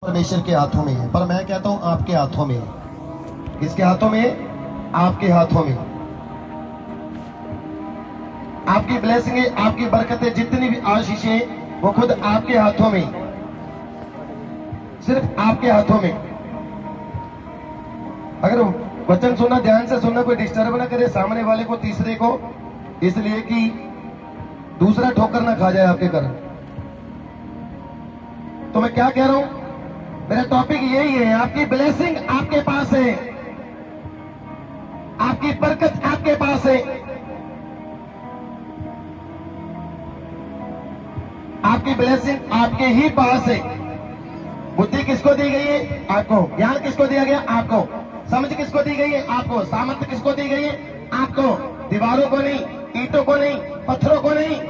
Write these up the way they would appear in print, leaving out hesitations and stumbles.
परमेश्वर के हाथों में है, पर मैं कहता हूं आपके हाथों में है। किसके हाथों में है? आपके हाथों में। आपकी ब्लेसिंग, आपकी बरकतें, जितनी भी आशीषें, वो खुद आपके हाथों में, सिर्फ आपके हाथों में। अगर वचन सुनना, ध्यान से सुनना, कोई डिस्टर्ब ना करे सामने वाले को, तीसरे को, इसलिए कि दूसरा ठोकर ना खा जाए आपके कारण। तो मैं क्या कह रहा हूं, मेरा टॉपिक यही है, आपकी ब्लेसिंग आपके पास है, आपकी बरकत आपके पास है, आपकी ब्लेसिंग आपके ही पास है। बुद्धि किसको दी गई है? आपको। ज्ञान किसको दिया गया? आपको। समझ किसको दी गई है? आपको। सामर्थ्य किसको दी गई है? आपको। दीवारों को नहीं, ईंटों को नहीं, पत्थरों को नहीं,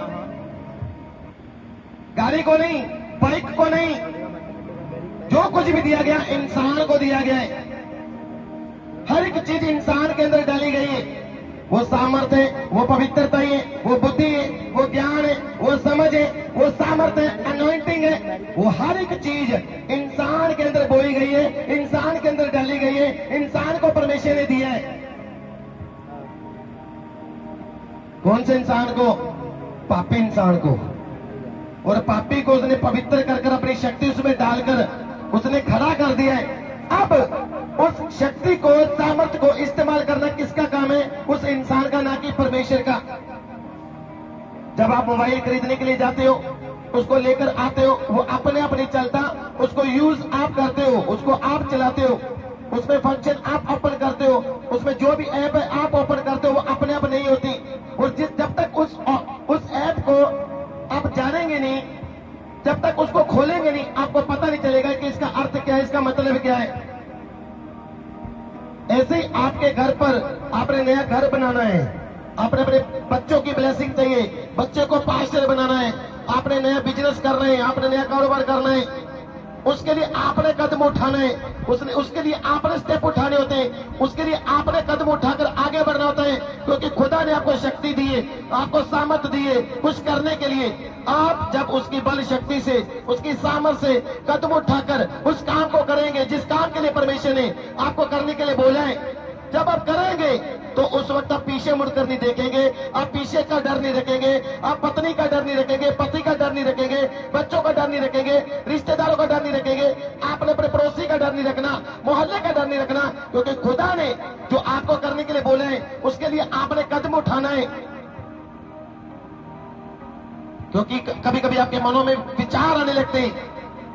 गाड़ी को नहीं, बाइक को नहीं, जो कुछ भी दिया गया इंसान को दिया गया है। हर एक चीज इंसान के अंदर डाली गई है। वो सामर्थ्य है, वो पवित्रता है, वो बुद्धि है, वो ज्ञान है, वो समझ है, वो सामर्थ्य है, अनॉइंटिंग है, वो हर एक चीज इंसान के अंदर बोई गई है, इंसान के अंदर डाली गई है, इंसान को परमेश्वर ने दिया है। कौन से इंसान को? पापी इंसान को। और पापी को उसने पवित्र कर अपनी शक्ति उसमें डालकर उसने खड़ा कर दिया है। अब उस शक्ति को, सामर्थ्य को इस्तेमाल करना किसका काम है? उस इंसान का, ना कि परमेश्वर का। जब आप मोबाइल खरीदने के लिए जाते हो, उसको लेकर आते हो, वो अपने आप नहीं चलता, उसको यूज आप करते हो, उसको आप चलाते हो, उसमें फंक्शन आप ओपन करते हो, उसमें जो भी ऐप है आप ओपन करते हो, वो अपने आप नहीं होती। और जब तक उस ऐप को आप जानेंगे नहीं, जब तक उसको खोलेंगे नहीं, आपको पता नहीं चलेगा कि इसका अर्थ क्या है, इसका मतलब क्या है। ऐसे ही आपके घर पर आपने नया घर बनाना है, आपने अपने बच्चों की ब्लेसिंग चाहिए, बच्चे को पास्टर बनाना है, आपने नया बिजनेस करना है, आपने नया कारोबार करना है, उसके लिए आपने कदम उठाना है, उसके लिए आपने स्टेप उठाने होते हैं, उसके लिए आपने कदम उठाकर आगे बढ़ना होता है, क्योंकि खुदा ने आपको शक्ति दी है, आपको सामर्थ्य दी है कुछ करने के लिए। आप जब उसकी बल शक्ति से, उसकी सामर्थ्य से कदम उठाकर उस काम को करेंगे जिस काम के लिए परमेश्वर ने आपको करने के लिए बोला है, जब आप करेंगे तो उस वक्त आप पीछे मुड़कर नहीं देखेंगे, आप पीछे का डर नहीं रखेंगे, आप पत्नी का डर नहीं रखेंगे, पति का डर नहीं रखेंगे, बच्चों का डर नहीं रखेंगे, रिश्तेदारों का डर नहीं रखेंगे, आपने अपने पड़ोसी का डर नहीं रखना, मोहल्ले का डर नहीं रखना, क्योंकि खुदा ने जो आपको करने के लिए बोले हैं उसके लिए आपने कदम उठाना है। क्योंकि कभी कभी आपके मनों में विचार आने लगते हैं,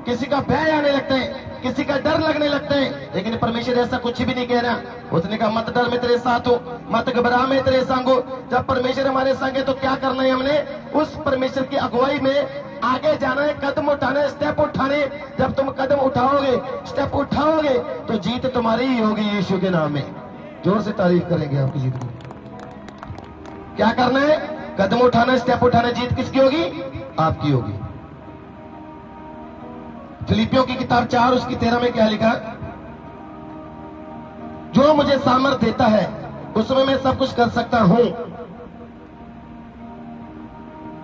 किसी का भय आने लगते हैं, किसी का डर लगने लगते हैं, लेकिन परमेश्वर ऐसा कुछ भी नहीं कह रहा। उसने कहा मत डर, मैं तेरे साथ हूं, मत घबरा, मैं तेरे संग हूं। जब परमेश्वर हमारे संग है तो क्या करना है? हमने उस परमेश्वर की अगुवाई में आगे जाना है, कदम उठाना है, स्टेप उठाने। जब तुम कदम उठाओगे, स्टेप उठाओगे, तो जीत तुम्हारी ही होगी यीशु के नाम में। जोर से तारीफ करेंगे आपकी जीत की। क्या करना है? कदम उठाना, स्टेप उठाना, जीत किसकी होगी? आपकी होगी। फिलिपियों की किताब 4 उसकी 13 में क्या लिखा? जो मुझे सामर्थ्य देता है उसमें मैं सब कुछ कर सकता हूं।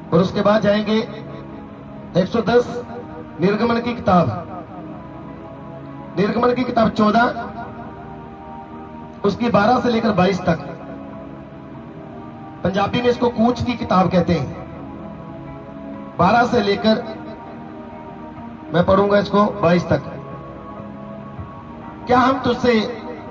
और उसके बाद जाएंगे 110 निर्गमन की किताब, निर्गमन की किताब 14 उसकी 12 से लेकर 22 तक। पंजाबी में इसको कूच की किताब कहते हैं। 12 से लेकर मैं पढ़ूंगा इसको 22 तक। क्या हम तुझसे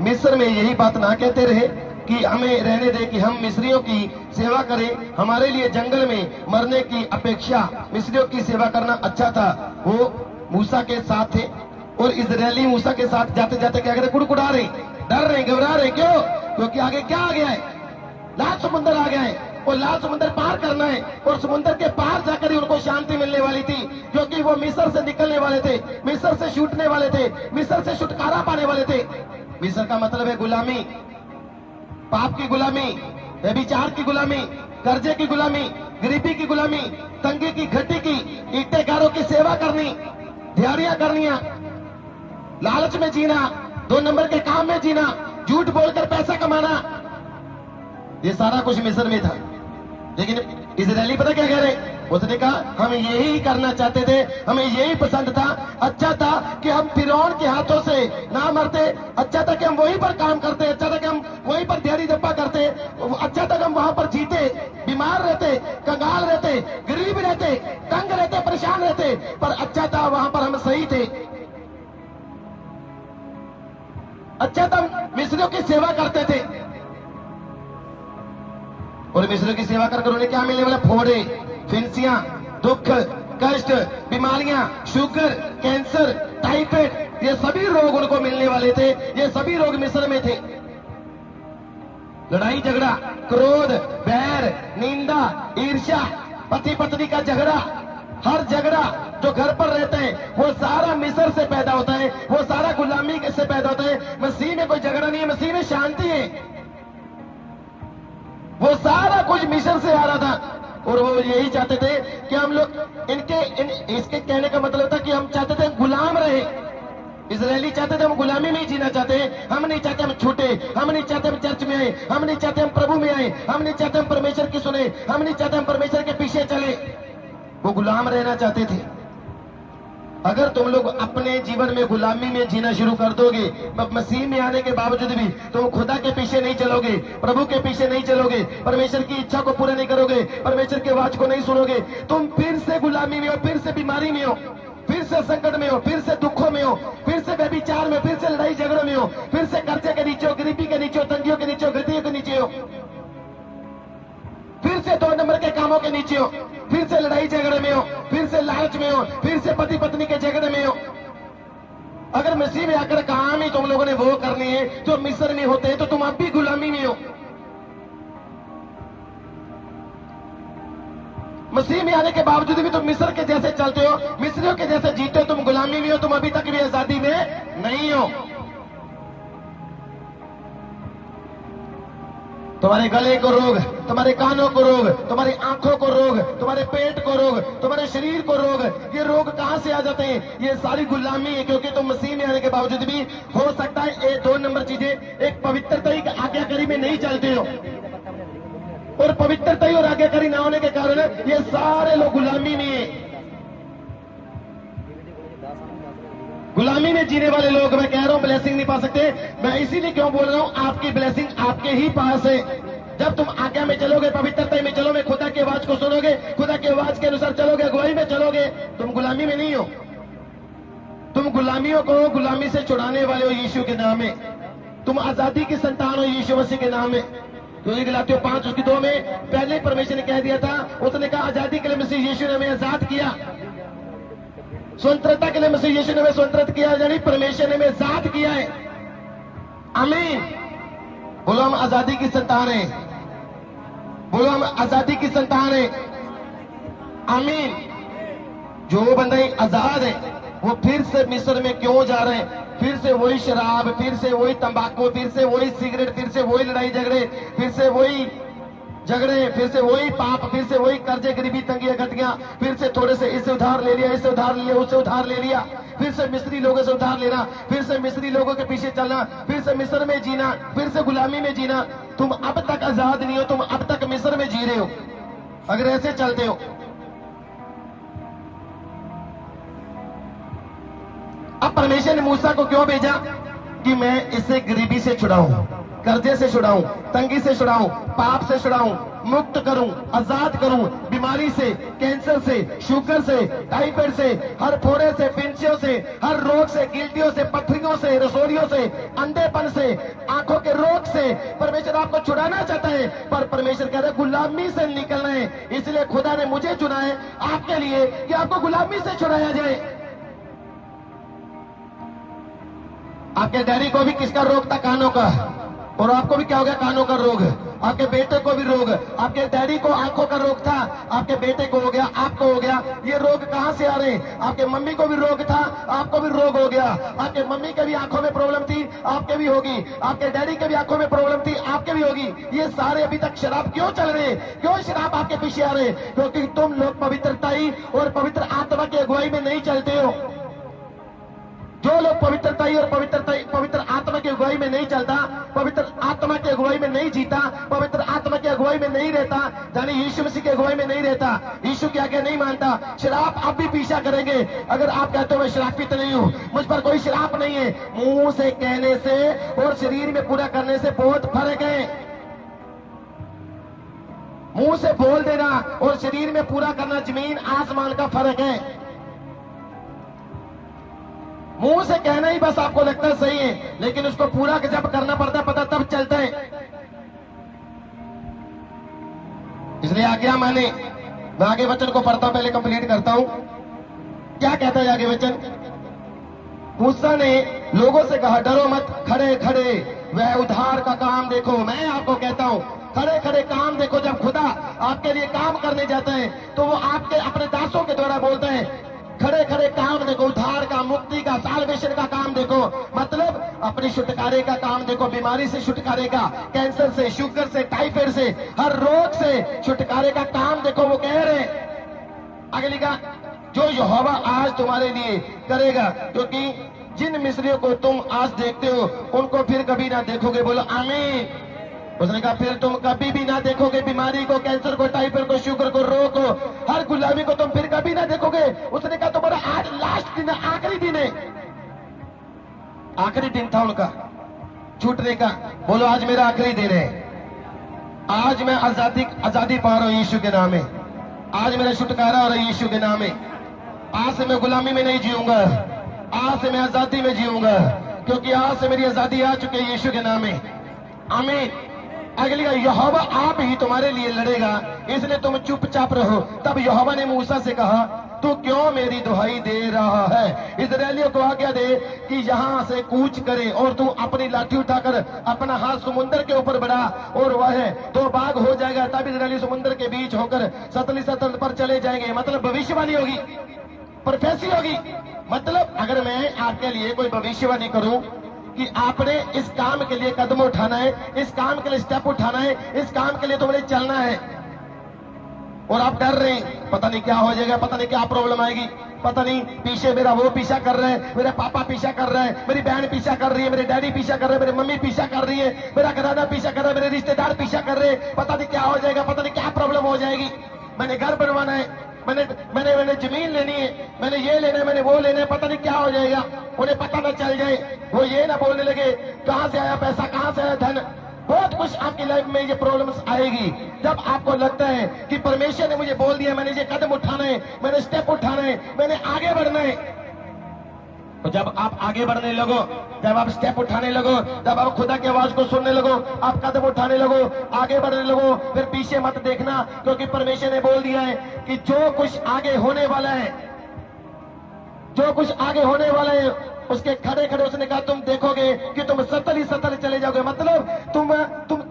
मिस्र में यही बात ना कहते रहे कि हमें रहने दे कि हम मिस्रियों की सेवा करें? हमारे लिए जंगल में मरने की अपेक्षा मिस्रियों की सेवा करना अच्छा था। वो मूसा के साथ थे और इजरायली मूसा के साथ जाते जाते क्या करे? कुड़कुड़ा रहे, डर रहे, घबरा रहे। क्यों? क्योंकि आगे क्या आ गया है? लाल समुद्र आ गया है और लाल समुद्र पार करना है, और समुद्र के पार जाकर ही उनको शांति मिलने वाली थी, क्योंकि वो मिस्र से निकलने वाले थे, मिस्र से छूटने वाले थे, मिस्र से छुटकारा पाने वाले थे। मिस्र का मतलब है गुलामी, पाप की गुलामी, व्यभिचार की गुलामी, कर्जे की गुलामी, गरीबी की गुलामी, तंगी की, घटी की, ईटेकारों की सेवा करनी, दिहाड़ियां करनिया, लालच में जीना, 2 नंबर के काम में जीना, झूठ बोलकर पैसा कमाना, ये सारा कुछ मिस्र में था। लेकिन इजरायली पता क्या कह रहे? उसने कहा हम यही करना चाहते थे, हमें यही पसंद था। अच्छा था कि हम फिरौन के हाथों से ना मरते, अच्छा था कि हम वहीं पर काम करते, अच्छा था कि हम वहीं पर दिहाड़ी दप्पा करते, अच्छा था कि हम वहां पर जीते, बीमार रहते, कंगाल रहते, गरीब रहते, तंग रहते, परेशान रहते, पर अच्छा था वहां पर हम सही थे। अच्छा था मिस्रियों की सेवा करते थे, और मिस्रियों की सेवा करके उन्हें क्या मिलने वाला? फोड़े, फिंसियां, दुख, कष्ट, बीमारियां, शुगर, कैंसर, टाइफाइड, ये सभी रोग उनको मिलने वाले थे। ये सभी रोग मिस्र में थे। लड़ाई झगड़ा, क्रोध, बैर, निंदा, ईर्ष्या, पति पत्नी का झगड़ा, हर झगड़ा जो घर पर रहते हैं वो सारा मिस्र से पैदा होता है, वो सारा गुलामी से पैदा होता है। मसीह में कोई झगड़ा नहीं है, मसीह में शांति है। वो सारा कुछ मिस्र से आ रहा था, और वो यही चाहते थे कि हम लोग इसके कहने का मतलब था कि हम चाहते थे गुलाम रहे। इजरायली चाहते थे हम गुलामी में ही जीना चाहते हैं, हम नहीं चाहते हम छूटे, हम नहीं चाहते हम चर्च में आए, हम नहीं चाहते हम प्रभु में आए, हम नहीं चाहते हम परमेश्वर की सुने, हम नहीं चाहते हम परमेश्वर के पीछे चले। वो गुलाम रहना चाहते थे। अगर तुम लोग अपने जीवन में गुलामी में जीना शुरू कर दोगे, मसीह में आने के बावजूद भी तुम खुदा के पीछे नहीं चलोगे, प्रभु के पीछे नहीं चलोगे, परमेश्वर की इच्छा को पूरा नहीं करोगे, परमेश्वर के आवाज को नहीं सुनोगे, तुम फिर से गुलामी में हो, फिर से बीमारी में हो, फिर से संकट में हो, फिर से दुखों में हो, फिर से व्यभिचार में, फिर से लड़ाई झगड़ों में हो, फिर से कर्जे के नीचे हो, गरीबी के नीचे हो, तंगियों के नीचे हो, गद्दियों के नीचे हो, फिर से 2 नंबर के कामों के नीचे हो, फिर से लड़ाई झगड़े में हो, फिर से लालच में हो, फिर से पति पत्नी के झगड़े में हो। अगर मसीह में आकर काम ही तुम लोगों ने वो करनी है जो मिस्र में होते हैं, तो तुम अब भी गुलामी में हो। मसीह में आने के बावजूद भी तुम मिस्र के जैसे चलते हो, मिस्रियों के जैसे जीते हो, तुम गुलामी में हो, तुम अभी तक भी आजादी में नहीं हो। तुम्हारे गले को रोग, तुम्हारे कानों को रोग, तुम्हारी आंखों को रोग, तुम्हारे पेट को रोग, तुम्हारे शरीर को रोग, ये रोग कहां से आ जाते हैं? ये सारी गुलामी है, क्योंकि तुम मसीह में आने के बावजूद भी हो सकता है ये 2 नंबर चीजें, एक पवित्रता की आज्ञाकारी में नहीं चलते हो, और पवित्रता और आज्ञाकारी ना होने के कारण ये सारे लोग गुलामी में है। गुलामी में जीने वाले लोग, मैं कह रहा हूं, ब्लेसिंग नहीं पा सकते। मैं इसीलिए क्यों बोल रहा हूं, आपकी ब्लेसिंग आपके ही पास है। जब तुम आज्ञा में चलोगे, पवित्रता में चलोगे, खुदा की आवाज को सुनोगे, खुदा की आवाज के अनुसार चलोगे, अगुवाई में चलोगे, तुम गुलामी में नहीं हो। तुम गुलामियों को गुलामी से छुड़ाने वाले हो यीशु के नाम में। तुम आजादी की संतान हो यीशु मसीह के नाम में। क्योंकि गलातियों 5:2 में पहले ही परमेश्वर ने कह दिया था, उसने कहा आजादी के लिए मसीह यीशु ने हमें आजाद किया, स्वतंत्रता के लिए मसीह यीशु ने हमें स्वतंत्र किया, यानी परमेश्वर ने हमें आजाद किया है। आमीन। बोलो हम आजादी की संतान हैं, बोलो हम आजादी की संतान हैं। आमीन। जो बंदे आजाद है वो फिर से मिस्र में क्यों जा रहे हैं? फिर से वही शराब, फिर से वही तंबाकू, फिर से वही सिगरेट, फिर से वही लड़ाई झगड़े, फिर से वही झगड़े, फिर से वही पाप, फिर से वही कर्जे, गरीबी, तंगियां, गतियां, फिर से थोड़े से इससे उधार ले लिया, इससे उधार ले लिया, उससे उधार ले लिया, फिर से मिस्री लोगों से उधार लेना, फिर से मिस्री लोगों के पीछे चलना, फिर से मिस्र में जीना, फिर से गुलामी में जीना। तुम अब तक आजाद नहीं हो, तुम अब तक मिस्र में जी रहे हो अगर ऐसे चलते हो। अब परमेश्वर ने मूसा को क्यों भेजा? कि मैं इसे गरीबी से छुड़ाऊं, कर्जे से छुड़ाऊं, तंगी से छुड़ाऊं, पाप से छुड़ाऊं, मुक्त करूं, आजाद करूं, बीमारी से, कैंसर से, शुगर से, टाइफाइड से, हर फोड़े से, पिंचियों से, हर रोग से, गिल्टियों से, पथरियों से, रसोलियों से, अंधेपन से, आंखों के रोग से परमेश्वर आपको छुड़ाना चाहता है। पर परमेश्वर कह रहे गुलामी से निकलना है, इसलिए खुदा ने मुझे चुना है आपके लिए कि आपको गुलामी से छुड़ाया जाए। आपके डैडी को भी किसका रोग था? कानों का। और आपको भी क्या हो गया? कानों का रोग। आपके बेटे को भी रोग, आपके डैडी को आंखों का रोग था, आपके बेटे को हो गया, आपको हो गया। ये रोग कहां से आ रहे हैं? आपके मम्मी को भी रोग था, आपको भी रोग हो गया। आपके मम्मी के भी आंखों में प्रॉब्लम थी, आपके भी होगी। आपके डैडी के भी आंखों में प्रॉब्लम थी, आपके भी होगी। ये सारे अभी तक शराब क्यों चल रहे हैं? क्यों शराब आपके पीछे आ रहे हैं? क्योंकि तुम लोग पवित्रताई और पवित्र आत्मा की अगुवाई में नहीं चलते हो। जो लोग पवित्र आत्मा आत्मा की अगुवाई में नहीं चलता, पवित्र आत्मा की अगुवाई में नहीं जीता, पवित्र आत्मा की अगुवाई में नहीं रहता, यानी यीशु मसीह की अगुवाई में नहीं रहता, यीशु की आज्ञा नहीं मानता, शराब आप भी पीछा करेंगे। अगर आप कहते हो मैं शराब पीता नहीं हूं, मुझ पर कोई शराब नहीं है, मुंह से कहने से और शरीर में पूरा करने से बहुत फर्क है। मुंह से बोल देना और शरीर में पूरा करना जमीन आसमान का फर्क है। मुंह से कहना ही बस आपको लगता है सही है, लेकिन उसको पूरा जब करना पड़ता है पता तब चलता है। इसलिए आज्ञा माने। मैं आगे वचन को पढ़ता हूं, पहले कंप्लीट करता हूं। क्या कहता है आगे वचन? मूसा ने लोगों से कहा, डरो मत, खड़े खड़े वह उद्धार का काम देखो। मैं आपको कहता हूं, खड़े खड़े काम देखो। जब खुदा आपके लिए काम करने जाता है तो वो आपके अपने दासों के द्वारा बोलता है, खड़े खड़े काम देखो, उद्धार का, मुक्ति का, साल्वेशन का काम देखो। मतलब अपनी छुटकारे का काम देखो, बीमारी से छुटकारे का, कैंसर से, शुगर से, टाइफाइड से, हर रोग से छुटकारे का काम देखो। वो कह रहे अगली का, जो यहोवा आज तुम्हारे लिए करेगा, क्योंकि जिन मिस्रियों को तुम आज देखते हो उनको फिर कभी ना देखोगे। बोलो आमीन। उसने कहा फिर तुम कभी भी ना देखोगे बीमारी को, कैंसर को, टाइफाइड को, शुगर को, रोग को, हर गुलामी को तुम फिर कभी ना देखोगे। उसने कहा तुम्हारा आज लास्ट दिन है, आखिरी दिन है। आखिरी दिन था उनका छूटने का। बोलो आज मेरा आखिरी दिन है। आज मैं आजादी पा रहा हूं यीशु के नाम में। आज मेरा छुटकारा हो रहा है यीशु के नाम में। आज से मैं गुलामी में नहीं जीऊंगा, आज से मैं आजादी में जीऊंगा, क्योंकि आज से मेरी आजादी आ चुकी है यीशु के नाम में। आमीन। अगली का, यहोवा आप ही तुम्हारे लिए लड़ेगा, इसलिए तुम चुपचाप रहो। तब यहोवा ने मूसा से कहा, तू क्यों मेरी दुहाई दे रहा है? इस्राएलियों को आज्ञा दे कि यहाँ से कूच करे, और तू अपनी लाठी उठाकर अपना हाथ समुद्र के ऊपर बढ़ा, और वह दो भाग हो जाएगा। तब इस्राएली समुद्र के बीच होकर सतली सतल पर चले जाएंगे। मतलब भविष्यवाणी होगी, प्रोफेसी होगी। मतलब अगर मैं आपके लिए कोई भविष्यवाणी करूं कि आपने इस काम के लिए कदम उठाना है, इस काम के लिए स्टेप उठाना है, इस काम के लिए तुमने चलना है, और आप डर रहे हैं, पता नहीं क्या हो जाएगा, पता नहीं क्या प्रॉब्लम आएगी, पता नहीं पीछे मेरा वो पीछा कर रहा है, मेरे पापा पीछा कर रहा है, मेरी बहन पीछा कर रही है, मेरे डैडी पीछा कर रहे हैं, मेरी मम्मी पीछा कर रही है, मेरा घराना पीछा कर रहा है, मेरे रिश्तेदार पीछा कर रहे हैं, पता नहीं क्या हो जाएगा, पता नहीं क्या प्रॉब्लम हो जाएगी। मैंने घर बनवाना है, मैंने जमीन लेनी है, मैंने ये लेना है, मैंने वो लेना है, पता नहीं क्या हो जाएगा। उन्हें पता ना चल जाए, वो ये ना बोलने लगे कहां से आया पैसा, कहां से आया धन। बहुत कुछ आपकी लाइफ में ये प्रॉब्लम्स आएगी जब आपको लगता है कि परमेश्वर ने मुझे बोल दिया, मैंने ये कदम उठाना है, मैंने स्टेप उठाना है, मैंने आगे बढ़ना है। तो जब आप आगे बढ़ने लगो, जब आप स्टेप उठाने लगो, जब आप खुदा की आवाज को सुनने लगो, आप कदम उठाने लगो, आगे बढ़ने लगो, फिर पीछे मत देखना, क्योंकि परमेश्वर ने बोल दिया है कि जो कुछ आगे होने वाला है, जो कुछ आगे होने वाला है, उसके खड़े खड़े उसने कहा तुम देखोगे कि तुम सतल ही सतल चले जाओगे। मतलब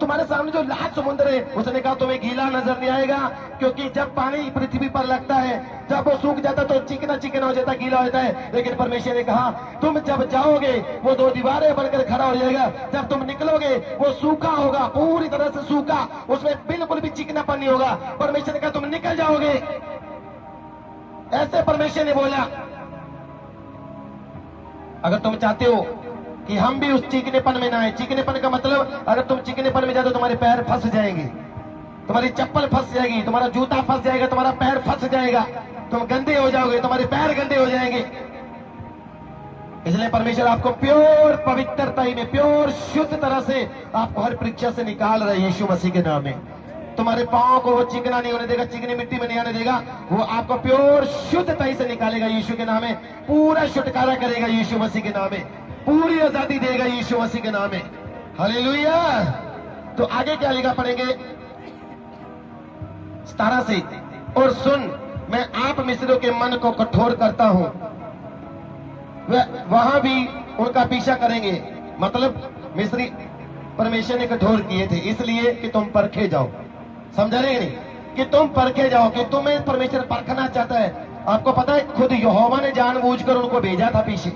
तुम्हारे सामने जो लाख समुद्र है, उसने कहा तुम्हें गीला नजर नहीं आएगा, क्योंकि जब पानी पृथ्वी पर लगता है, जब वो सूख जाता तो चिकना चिकना हो जाता, गीला होता है। लेकिन परमेश्वर ने कहा तुम जब जाओगे वो दो दीवारें बनकर खड़ा हो जाएगा, जब तुम निकलोगे वो सूखा होगा, पूरी तरह से सूखा, उसमें बिल्कुल भी चिकनापन नहीं होगा। परमेश्वर ने कहा तुम निकल जाओगे, ऐसे परमेश्वर ने बोला। अगर तुम चाहते हो कि हम भी उस चिकनेपन में ना आए, चिकनेपन का मतलब अगर तुम चिकनेपन में जाते हो तुम्हारे पैर फंस जाएंगे, तुम्हारी चप्पल फंस जाएगी, तुम्हारा जूता फंस जाएगा, तुम्हारा पैर फंस जाएगा, तुम गंदे हो जाओगे, तुम्हारे पैर गंदे हो जाएंगे। इसलिए परमेश्वर आपको प्योर पवित्रता में, प्योर शुद्ध तरह से आपको हर परीक्षा से निकाल रहा है यीशु मसीह के नाम में। तुम्हारे पांव को वो चिकना नहीं होने देगा, चिकनी मिट्टी में नहीं आने देगा, वो आपको प्योर शुद्धता से निकालेगा यीशु के नाम में। पूरा छुटकारा करेगा यीशु मसीह के नाम में, पूरी आजादी देगा यीशु मसीह के नाम में। हालेलुया। तो आगे क्या लिखा पढ़ेंगे 17 से, और सुन मैं आप मिस्रियों के मन को कठोर करता हूं, वहां भी उनका पीछा करेंगे। मतलब मिस्री परमेश्वर ने कठोर किए थे इसलिए कि तुम परखे जाओ। समझा रहे नहीं? कि तुम परखे जाओ, कि तुम्हें परमेश्वर परखना चाहता है। आपको पता है खुद यहोवा ने जानबूझकर उनको भेजा था पीछे,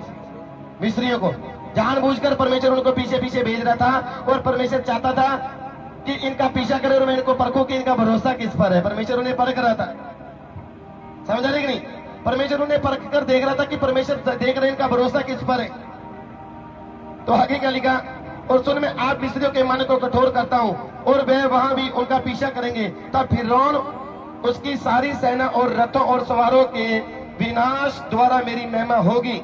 मिस्रियों को जानबूझकर परमेश्वर उनको पीछे पीछे भेज रहा था, और परमेश्वर चाहता था कि इनका पीछा करे और मैं इनको परखूं कि इनका भरोसा किस पर है। परमेश्वर उन्हें परख रहा था। समझा रहे कि नहीं? परमेश्वर उन्हें परख कर देख रहा था कि परमेश्वर देख रहे इनका भरोसा किस पर है। तो आगे क्या लिखा, और सुन मैं आप मिस्रियों के मन को कठोर करता हूं और वे वहां भी उनका पीछा करेंगे। तब फिरौन, उसकी सारी सेना और रथों और सवारों के विनाश द्वारा मेरी महिमा होगी।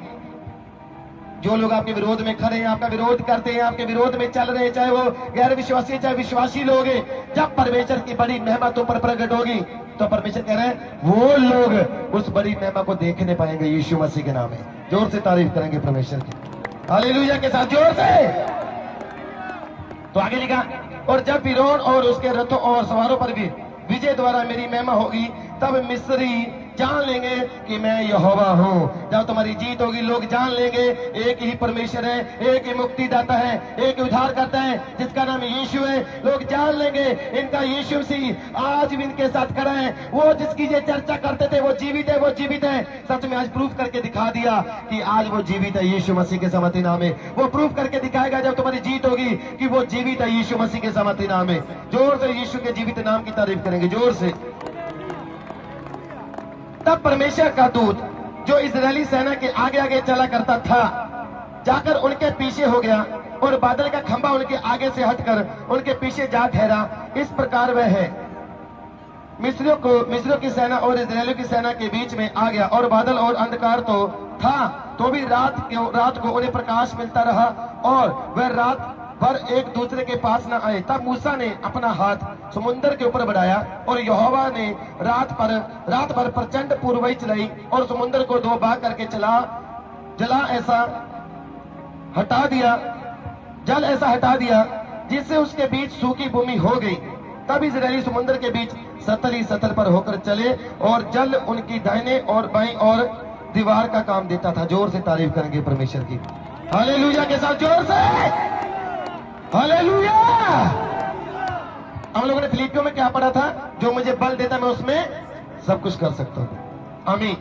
जो लोग आपके विरोध में खड़े हैं, आपका विरोध करते हैं, आपके विरोध में चल रहे हैं, चाहे वो गैर विश्वासी चाहे विश्वासी लोग हैं, जब परमेश्वर की बड़ी महिमा तुम पर प्रकट होगी तो परमेश्वर कह रहे हैं वो लोग उस बड़ी महिमा को देखने पाएंगे यीशु मसीह के नाम में। जोर से तारीफ करेंगे परमेश्वर की, हालेलुया के साथ जोर से। तो आगे लिखा, और जब फिरौन और उसके रथों और सवारों पर भी विजय द्वारा मेरी महिमा होगी, तब मिस्री जान लेंगे कि मैं यहोवा हूँ। जब तुम्हारी जीत होगी लोग जान लेंगे एक ही परमेश्वर है, एक ही मुक्ति दाता है, एक ही उद्धार करता है जिसका नाम यीशु है। लोग जान लेंगे इनका यीशु मसीह आज भी इनके साथ खड़ा है। वो जिसकी ये चर्चा करते थे वो जीवित है, वो जीवित है। सच में आज प्रूफ करके दिखा दिया कि आज वो जीवित है यीशु मसीह के सामर्थी नाम में। वो प्रूफ करके दिखाएगा जब तुम्हारी जीत होगी कि वो जीवित है यीशु मसीह के सामर्थी नाम में। जोर से यीशु के जीवित नाम की तारीफ करेंगे, जोर से। तब परमेश्वर का दूत जो इजरायली सेना के आगे आगे चला करता था जाकर उनके पीछे हो गया, और बादल का खंभा उनके आगे से हटकर उनके पीछे जा ठहरा। इस प्रकार वह है मिस्रियों की सेना और इजरायलियों की सेना के बीच में आ गया, और बादल और अंधकार तो था तो भी रात को उन्हें प्रकाश मिलता रहा, और वह रात पर एक दूसरे के पास न आए। तब मूसा ने अपना हाथ समुद्र के ऊपर बढ़ाया, और यहोवा ने रात भर प्रचंड पूर्वई चलाई, और समुद्र को दो भाग करके जल ऐसा हटा दिया जिससे उसके बीच सूखी भूमि हो गई। तब इजरायली समुद्र के बीच सतल पर होकर चले, और जल उनकी दाहिने और बाईं और दीवार का काम देता था। जोर से तारीफ करेंगे परमेश्वर की, हालेलुया के साथ, जोर से हालेलुया। हम लोगों ने फिलिपियों में क्या पढ़ा था, जो मुझे बल देता मैं उसमें सब कुछ कर सकता हूं। आमीन।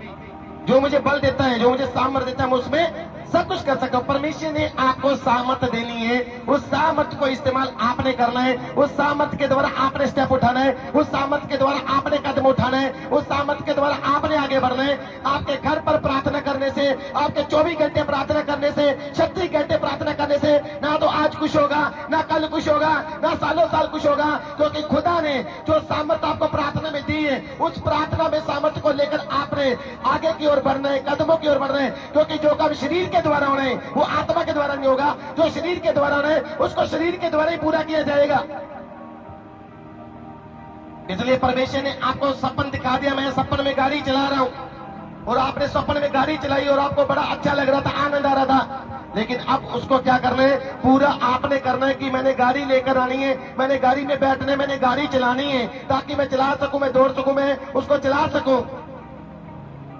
जो मुझे बल देता है, जो मुझे सामर्थ देता है, मैं उसमें सब कुछ कर सकता हूं। परमेश्वर ने आपको सामर्थ देनी है, उस सामर्थ को इस्तेमाल आपने करना है। उस सामर्थ के द्वारा आपने स्टेप उठाना है, उस सामर्थ के द्वारा आपने कदम उठाना है, उस सामर्थ के द्वारा आपने आगे बढ़ना है। आपके घर पर प्रार्थना करने से, आपके 24 घंटे प्रार्थना करने से, 36 घंटे प्रार्थना करने से ना तो आज कुछ होगा, ना कल कुछ होगा, ना सालों साल कुछ होगा, क्योंकि खुदा ने जो सामर्थ आपको प्रार्थना में दी है, उस प्रार्थना में सामर्थ को लेकर आपने आगे की ओर बढ़ना है, कदमों की ओर बढ़ना है। क्योंकि जो काम शरीर के द्वारा होना है वो आत्मा के द्वारा नहीं होगा, जो शरीर के द्वारा होना है उसको शरीर के द्वारा ही पूरा किया जाएगा। इसलिए परमेश्वर ने आपको सपन दिखा दिया, मैं सपन में गाड़ी चला रहा हूं, और आपने सपन में गाड़ी चलाई और आपको बड़ा अच्छा लग रहा था, आनंद आ रहा था, लेकिन अब उसको क्या करना है, पूरा आपने करना है कि मैंने गाड़ी लेकर आनी है, मैंने गाड़ी में बैठना है, मैंने गाड़ी चलानी है, ताकि मैं चला सकूं, मैं दौड़ सकूं, मैं उसको चला सकूं।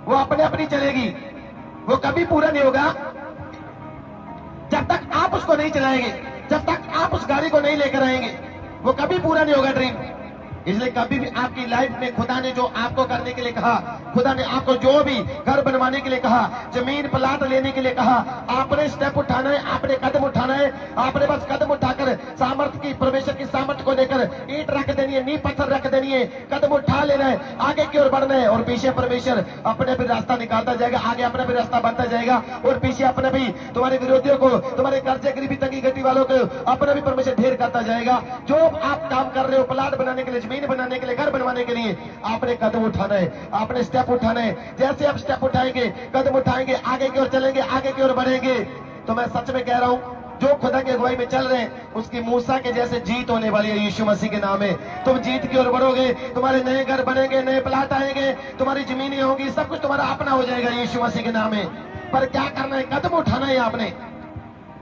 वो अपनी चलेगी, वो कभी पूरा नहीं होगा जब तक आप उसको नहीं चलाएंगे, जब तक आप उस गाड़ी को नहीं लेकर आएंगे, वो कभी पूरा नहीं होगा ड्रीम। इसलिए कभी भी आपकी लाइफ में खुदा ने जो आपको करने के लिए कहा, खुदा ने आपको जो भी घर बनवाने के लिए कहा, जमीन प्लाट लेने के लिए कहा, आपने स्टेप उठाना है, आपने कदम उठाना है। आपने बस कदम उठाकर सामर्थ्य की, परमेश्वर की सामर्थ्य को लेकर ईंट रख देनी है, नींव पत्थर रख देनी है, कदम उठा लेना है, आगे की ओर बढ़ना है, और पीछे परमेश्वर अपने भी रास्ता निकालता जाएगा, आगे अपना भी रास्ता बनता जाएगा, और पीछे अपने भी तुम्हारे विरोधियों को, तुम्हारे कर्जे गरीबी तंगी गति वालों को अपना भी परमेश्वर ढेर करता जाएगा। जो आप काम कर रहे हो, प्लाट बनाने के लिए, जमीन बनाने के लिए, घर बनवाने के लिए, आपने कदम उठाना है, आपने स्टेप उठाना है। जैसे आप स्टेप उठाएंगे, कदम उठाएंगे, आगे की ओर चलेंगे, आगे की ओर बढ़ेंगे, तो मैं सच में कह रहा हूं जो खुदा की अगुवाई में चल रहे हैं उसकी मूसा के जैसे जीत होने वाली है यीशु मसीह के नाम में। तुम जीत की ओर बढ़ोगे, तुम्हारे नए घर बनेंगे, नए प्लाट आएंगे, तुम्हारी जमीनें होंगी, सब कुछ तुम्हारा अपना हो जाएगा यीशु मसीह के नाम में। पर क्या करना है, कदम उठाना है। आपने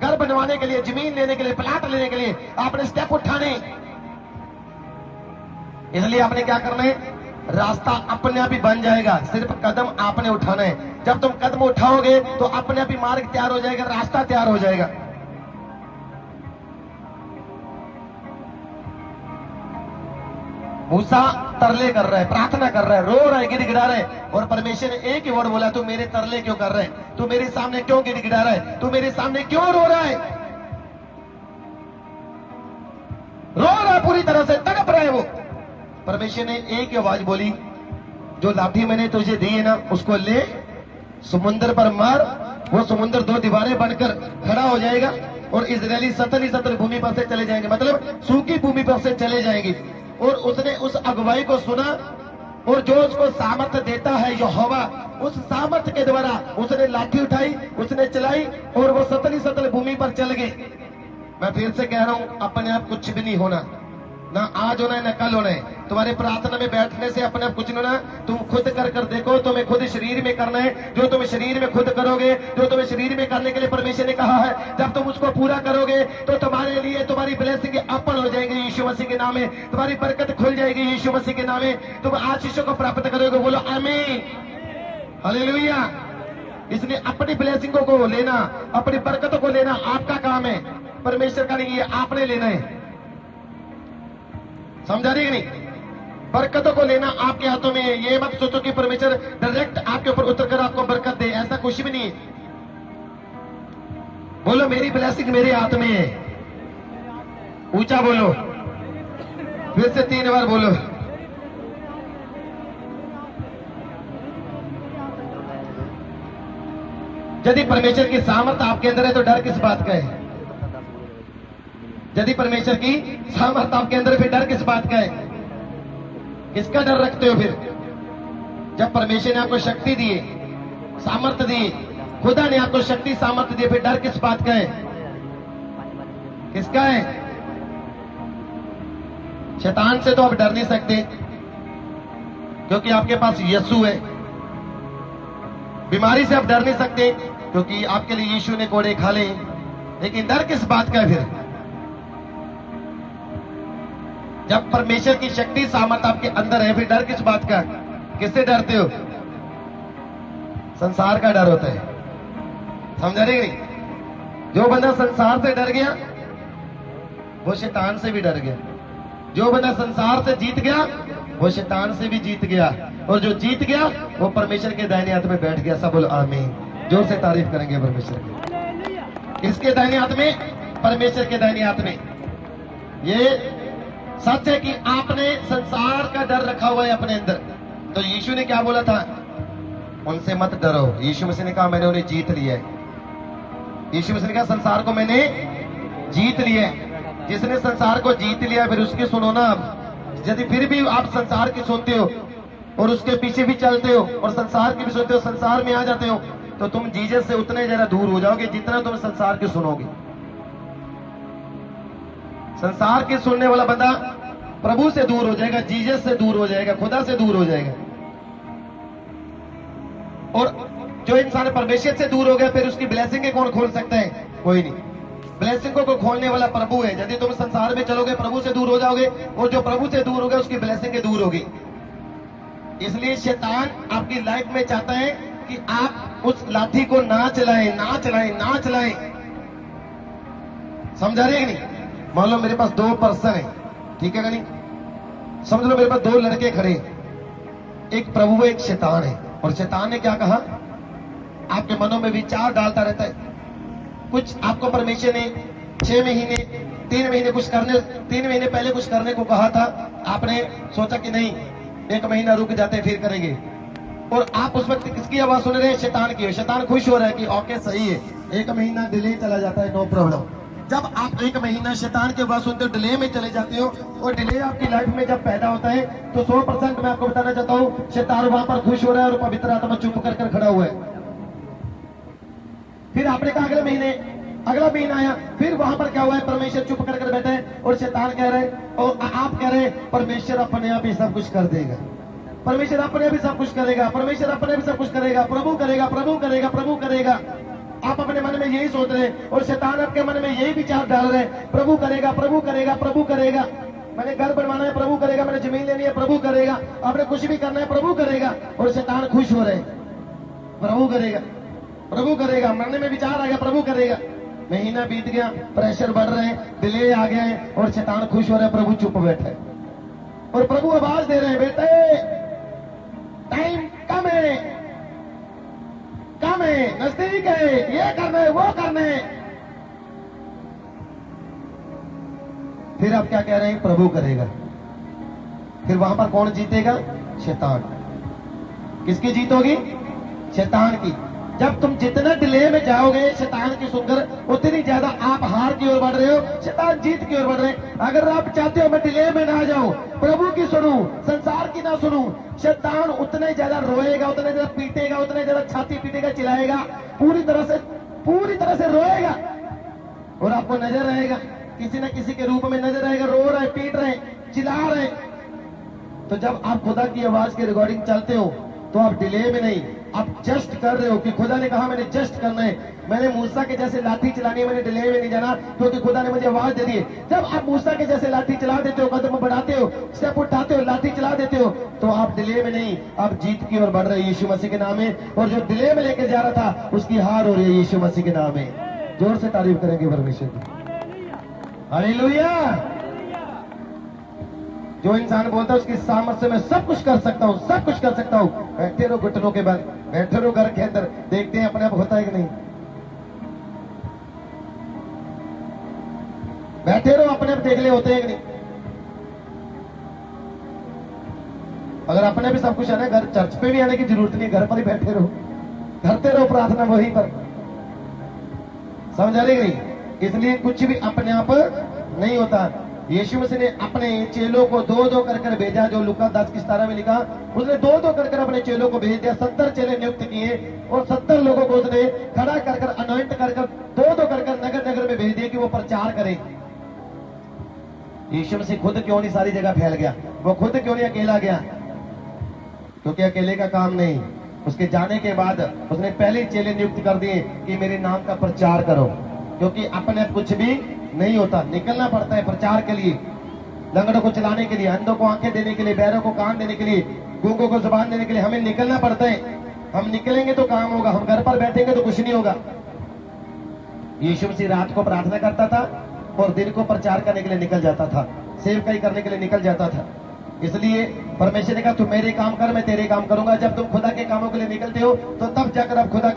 घर बनवाने के लिए, जमीन लेने के लिए, प्लाट लेने के लिए आपने स्टेप उठाने। इसलिए आपने क्या करना है, रास्ता अपने आप ही बन जाएगा, सिर्फ कदम आपने उठाना है। जब तुम कदम उठाओगे तो अपने आप ही मार्ग तैयार हो जाएगा, रास्ता तैयार हो जाएगा। मूसा तरले कर रहा है, प्रार्थना कर रहा है, रो रहा है, गिड़गिड़ा रहा है, और परमेश्वर ने एक ही वर्ड बोला, तू मेरे तरले क्यों कर रहा है, तू मेरे सामने क्यों गिड़गिड़ा रहा है, तू मेरे सामने क्यों रो रहा है। रो रहा पूरी तरह से, तड़प रहा है वो। परमेश्वर ने एक ही आवाज बोली, जो लाठी मैंने तुझे दी है ना, उसको ले, समुद्र पर मार, वो समुद्र दो दीवारें बनकर खड़ा हो जाएगा, और इजरायली सतन सतन भूमि पर से चले जाएंगे, मतलब सूखी भूमि पर से चले जाएंगे। और उसने उस अगुवाई को सुना और जो उसको सामर्थ्य देता है यहोवा, उस सामर्थ्य के द्वारा उसने लाठी उठाई, उसने चलाई और वो सतन भूमि पर चल गए। मैं फिर से कह रहा हूं, अपने आप कुछ भी नहीं होना, ना आज होना है ना कल होना है। तुम्हारे प्रार्थना में बैठने से अपने आप कुछ नहीं होना। तुम खुद कर देखो, तुम्हें खुद शरीर में करना है। जो तुम शरीर में खुद करोगे, जो तुम्हें शरीर में करने के लिए परमेश्वर ने कहा है, जब तुम उसको पूरा करोगे तो तुम्हारे लिए तुम्हारी ब्लेसिंग अपन हो जाएंगे यीशु मसीह के नाम में। तुम्हारी बरकत खुल जाएगी यीशु मसीह के नाम में। तुम आशीषों को प्राप्त करोगे। बोलो आमीन, हालेलुया। इसलिए अपनी ब्लेसिंगों को लेना, अपनी बरकतों को लेना आपका काम है, परमेश्वर का नहीं, ये आपने लेना है। समझा रही कि नहीं? बरकतों को लेना आपके हाथों में है। ये मत सोचो कि परमेश्वर डायरेक्ट आपके ऊपर उतर कर आपको बरकत दे, ऐसा कुछ भी नहीं है। बोलो मेरी ब्लेसिंग मेरे हाथ में है। ऊंचा बोलो, फिर से 3 बार बोलो। यदि परमेश्वर की सामर्थ आपके अंदर है तो डर किस बात का है? यदि परमेश्वर की सामर्थ आपके अंदर है फिर डर किस बात का है? किसका डर रखते हो फिर? जब परमेश्वर ने आपको शक्ति दी, सामर्थ्य दी, खुदा ने आपको शक्ति सामर्थ्य दी, फिर डर किस बात का है? किसका है? शैतान से तो आप डर नहीं सकते क्योंकि आपके पास यीशु है। बीमारी से आप डर नहीं सकते क्योंकि आपके लिए यीशु ने कोड़े खा ले। लेकिन डर किस बात का है फिर? जब परमेश्वर की शक्ति सामर्थ आपके अंदर है फिर डर किस बात का? किससे डरते हो? संसार का डर होता है। समझा रहे नहीं? जो बंदा संसार से डर गया वो शैतान से भी डर गया। जो बंदा संसार से जीत गया वो शैतान से भी जीत गया, और जो जीत गया वो परमेश्वर के दाहिने हाथ में बैठ गया। सब बोलो आमीन। जोर से तारीफ करेंगे परमेश्वर की। किसके दाहिने हाथ में? परमेश्वर के दाहिने हाथ में। ये सच है कि आपने संसार का डर रखा हुआ है अपने अंदर। तो यीशु ने क्या बोला था? उनसे मत डरो। यीशु मसीह ने कहा मैंने उन्हें जीत लिया है। यीशु मसीह ने कहा संसार को मैंने जीत लिया है। जिसने संसार को जीत लिया फिर उसकी सुनो ना। अब यदि फिर भी आप संसार की सुनते हो और उसके पीछे भी चलते हो और संसार की भी सुनते हो, संसार में आ जाते हो, तो तुम जीसस से उतने जरा दूर हो जाओगे जितना तुम संसार की सुनोगे। संसार के सुनने वाला बंदा प्रभु से दूर हो जाएगा, जीसस से दूर हो जाएगा, खुदा से दूर हो जाएगा। और जो इंसान परमेश्वर से दूर हो गया फिर उसकी ब्लेसिंग कौन खोल सकता है? कोई नहीं। ब्लेसिंगों को खोलने वाला प्रभु है। यदि तुम संसार में चलोगे प्रभु से दूर हो जाओगे, और जो प्रभु से दूर हो गया उसकी ब्लेसिंग दूर होगी। इसलिए शैतान आपकी लाइफ में चाहता है कि आप उस लाठी को ना चलाएं, ना चलाएं, ना चलाएं। समझा रहे हैं कि नहीं? मान लो मेरे पास 2 पर्सन है, ठीक है कि नहीं? समझ लो मेरे पास 2 लड़के खड़े, एक प्रभु है एक शैतान है। और शैतान ने क्या कहा? आपके मनों में विचार डालता रहता है। कुछ आपको परमेश्वर ने 6 महीने 3 महीने कुछ करने 3 महीने पहले कुछ करने को कहा था, आपने सोचा कि नहीं 1 महीना रुक जाते फिर करेंगे, और आप उस वक्त किसकी आवाज सुन रहे हैं? शैतान की। शैतान खुश हो रहा है कि ओके सही है, 1 महीना डिले चला जाता है, नो प्रॉब्लम। जब आप 1 महीना शैतान की आवाज सुनते हो, डिले में चले जाते हो, और डिले आपकी लाइफ में जब पैदा होता है तो 100% मैं आपको बताना चाहता हूँ शैतान वहां पर खुश हो रहा है और पवित्र आत्मा चुप कर खड़ा हुआ है। फिर आपने कहा अगला महीना आया, फिर वहां पर क्या हुआ है? परमेश्वर चुप कर बैठे हैं और शैतान कह रहे हैं और आप कह रहे हैं परमेश्वर अपने आप ही सब कुछ कर देगा, परमेश्वर अपने आप ही सब कुछ करेगा, परमेश्वर अपने आप ही सब कुछ करेगा, प्रभु करेगा, प्रभु करेगा, प्रभु करेगा। आप अपने मन में यही सोच रहे हैं और शैतान आपके मन में यही विचार डाल रहे हैं, प्रभु करेगा, प्रभु करेगा, प्रभु करेगा। मैंने घर बनवाना है, प्रभु करेगा। मैंने जमीन लेनी है, प्रभु करेगा। आपने कुछ भी करना है, प्रभु करेगा। और शैतान खुश हो रहे, प्रभु करेगा, प्रभु करेगा। मन में विचार आ गया, प्रभु करेगा। महीना बीत गया, प्रेशर बढ़ रहे हैं, डिले आ गया है और शैतान खुश हो रहा है, प्रभु चुप बैठे और प्रभु आवाज दे रहे हैं, बेटे टाइम कम है, नजदीक है, ये करना है, वो करना है। फिर आप क्या कह रहे हैं? प्रभु करेगा। फिर वहां पर कौन जीतेगा? शैतान। किसकी जीत होगी? शैतान की। जब तुम जितना डिले में जाओगे शैतान की सुनकर, उतनी ज्यादा आप हार बढ़ रहे हो, शैतान जीत की ओर बढ़ रहे हैं। अगर आप चाहते हो मैं डिले में ना जाऊं, प्रभु की सुनूं, संसार की ना सुनूं, शैतान उतने ज्यादा रोएगा, उतने ज्यादा पीटेगा, उतने ज्यादा छाती पीटेगा, चिल्लाएगा, पूरी तरह से रोएगा और आपको नजर रहेगा, किसी न किसी के रूप में नजर रहेगा, रो रहे, पीट रहे, चिल्ला रहे। तो जब आप खुदा की आवाज के रिकॉर्डिंग चलते हो तो आप डिले में नहीं, आप जस्ट कर रहे हो कि खुदा ने कहा मैंने जस्ट करना है। मैंने मूसा के जैसे लाठी चलानी है, मैंने डिले में नहीं जाना क्योंकि खुदा ने मुझे आवाज दे दी है। जब आप मूसा के जैसे लाठी चला देते हो, कदम बढ़ाते हो, स्टेप उठाते हो, लाठी चला देते हो, तो आप डिले में नहीं, आप जीत की ओर बढ़ रहे हो यीशु मसीह के नाम में। और जो डिले में लेकर जा रहा था उसकी हार हो रही है यीशु मसीह के नाम में। जोर से तारीफ करेंगे परमेश्वर की। हालेलुया। जो इंसान बोलता है उसकी सामर्थ्य से मैं सब कुछ कर सकता हूं, सब कुछ कर सकता हूं, बैठे रहो घुटनों के बल, बैठे रहो घर के अंदर, देखते हैं अपने आप होता है कि नहीं। बैठे रहो, अपने आप देख ले होते हैं कि नहीं। अगर अपने भी सब कुछ है ना, घर चर्च पे भी आने की जरूरत नहीं, घर पर ही बैठे रहो, करते रहो प्रार्थना वहीं पर। समझ आ रही नहीं। इसलिए कुछ भी अपने आप नहीं होता। यीशु मसीह ने अपने चेलों को दो दो कर कर भेजा, जो लूका 10:17 में लिखा, उसने दो दो कर कर अपने चेलों को भेज दिया। 70 चेले नियुक्त किए और 70 लोगों को उसने खड़ा कर कर, अनॉइंट कर कर, दो दो कर कर नगर नगर में भेज दिया कि वो प्रचार करें। यीशु मसीह खुद क्यों नहीं सारी जगह फैल गया? वो खुद क्यों नहीं अकेला गया? क्योंकि अकेले का काम नहीं। उसके जाने के बाद उसने पहले चेले नियुक्त कर दिए कि मेरे नाम का प्रचार करो, क्योंकि अपने कुछ भी नहीं होता, निकलना पड़ता है प्रचार के लिए, लंगड़ों को चलाने के लिए, अंधों को आंखें देने के लिए, बहरों को कान देने के लिए, गूंगों को जुबान देने के लिए हमें निकलना पड़ता है। हम निकलेंगे तो काम होगा, हम घर पर बैठेंगे तो कुछ नहीं होगा। यीशु मसीह रात को प्रार्थना करता था और दिन को प्रचार करने के लिए निकल जाता था, सेवकाई करने के लिए निकल जाता था। इसलिए परमेश्वर ने कहा तू मेरे काम कर, मैं तेरे काम करूंगा। जब तुम खुदा के कामों के लिए निकलते हो तो तब जाकर आप खुदा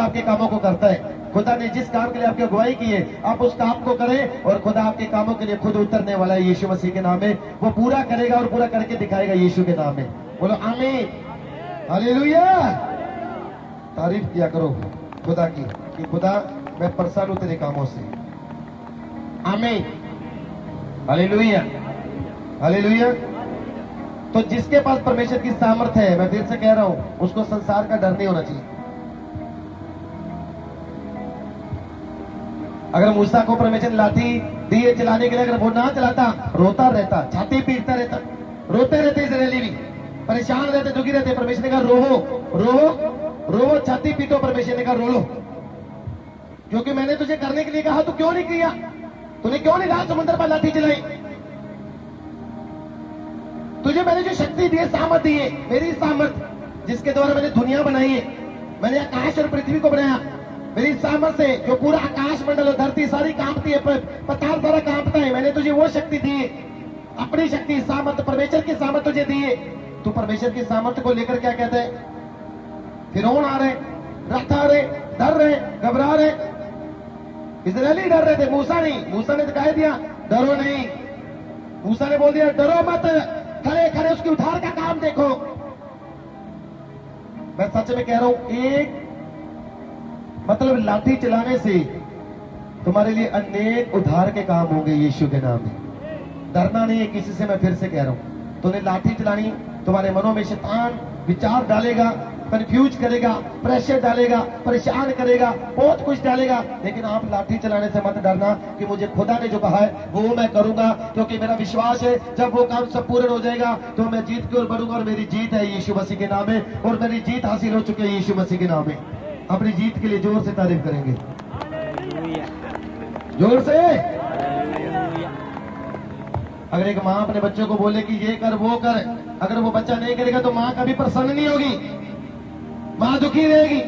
आपके कामों को करता है। खुदा ने जिस काम के लिए आपकी अगुवाई की है, आप उस काम को करें और खुदा आपके कामों के लिए खुद उतरने वाला है यीशु मसीह के नाम में। वो पूरा करेगा और पूरा करके दिखाएगा यीशु के नाम में। बोलो आमीन, हालेलुया। तारीफ किया करो खुदा की कि खुदा मैं प्रसन्न हूं तेरे कामों से। आमीन, हालेलुया, हालेलुया। तो जिसके पास परमेश्वर की सामर्थ्य है, मैं फिर से कह रहा हूं, उसको संसार का डर नहीं होना चाहिए। अगर मूसा को परमेश्वर लाठी दिए चलाने के लिए, अगर वो ना चलाता, रोता रहता, छाती पीटता रहता, रोते रहते इस्राएली भी, परेशान रहते, दुखी रहते। परमेश्वर ने कहा रोहो रोहो रोहो, छाती पीटो। परमेश्वर ने कहा रो लो, क्योंकि मैंने तुझे करने के लिए कहा, तू क्यों नहीं किया? तूने क्यों नहीं लाल समुद्र पर लाठी चलाई? तुझे मैंने जो शक्ति दी है, सामर्थ दी है, मेरी सामर्थ जिसके द्वारा मैंने दुनिया बनाई है, मैंने आकाश और पृथ्वी को बनाया, मेरी सामर्थ से जो पूरा आकाश मंडल और धरती सारी कांपती है, पताल सारा कांपता है, मैंने तुझे वो शक्ति दी है। अपनी शक्ति, सामर्थ, परमेश्वर की सामर्थ तुझे दी है। तू परमेश्वर की सामर्थ को लेकर क्या कहते हैं? फिरौन आ रहे, रथ आ रहे, डर रहे, घबरा रहे। इस्राएली डर रहे थे, मूसा नहीं। मूसा ने कह दिया डरो नहीं। मूसा ने बोल दिया डरो मत, खड़े खड़े उसके उद्धार का काम देखो। मैं सच में कह रहा हूं, एक मतलब लाठी चलाने से तुम्हारे लिए अनेक उद्धार के काम होंगे यीशु के नाम में। डरना नहीं है किसी से। मैं फिर से कह रहा हूं, तूने लाठी चलानी, तुम्हारे मनों में शैतान विचार डालेगा, कंफ्यूज करेगा, प्रेशर डालेगा, परेशान करेगा, बहुत कुछ डालेगा, लेकिन आप लाठी चलाने से मत डरना कि मुझे खुदा ने जो कहा है वो मैं करूंगा, क्योंकि मेरा विश्वास है जब वो काम सब पूर्ण हो जाएगा तो मैं जीत की ओर बढ़ूंगा। और मेरी जीत है यीशु मसीह के नाम में, और मेरी जीत हासिल हो चुकी है यीशु मसीह के नाम में। अपनी जीत के लिए जोर से तारीफ करेंगे, जोर से। अगर एक माँ अपने बच्चों को बोले कि ये कर वो कर, अगर वो बच्चा नहीं करेगा तो माँ कभी प्रसन्न नहीं होगी, माँ दुखी रहेगी।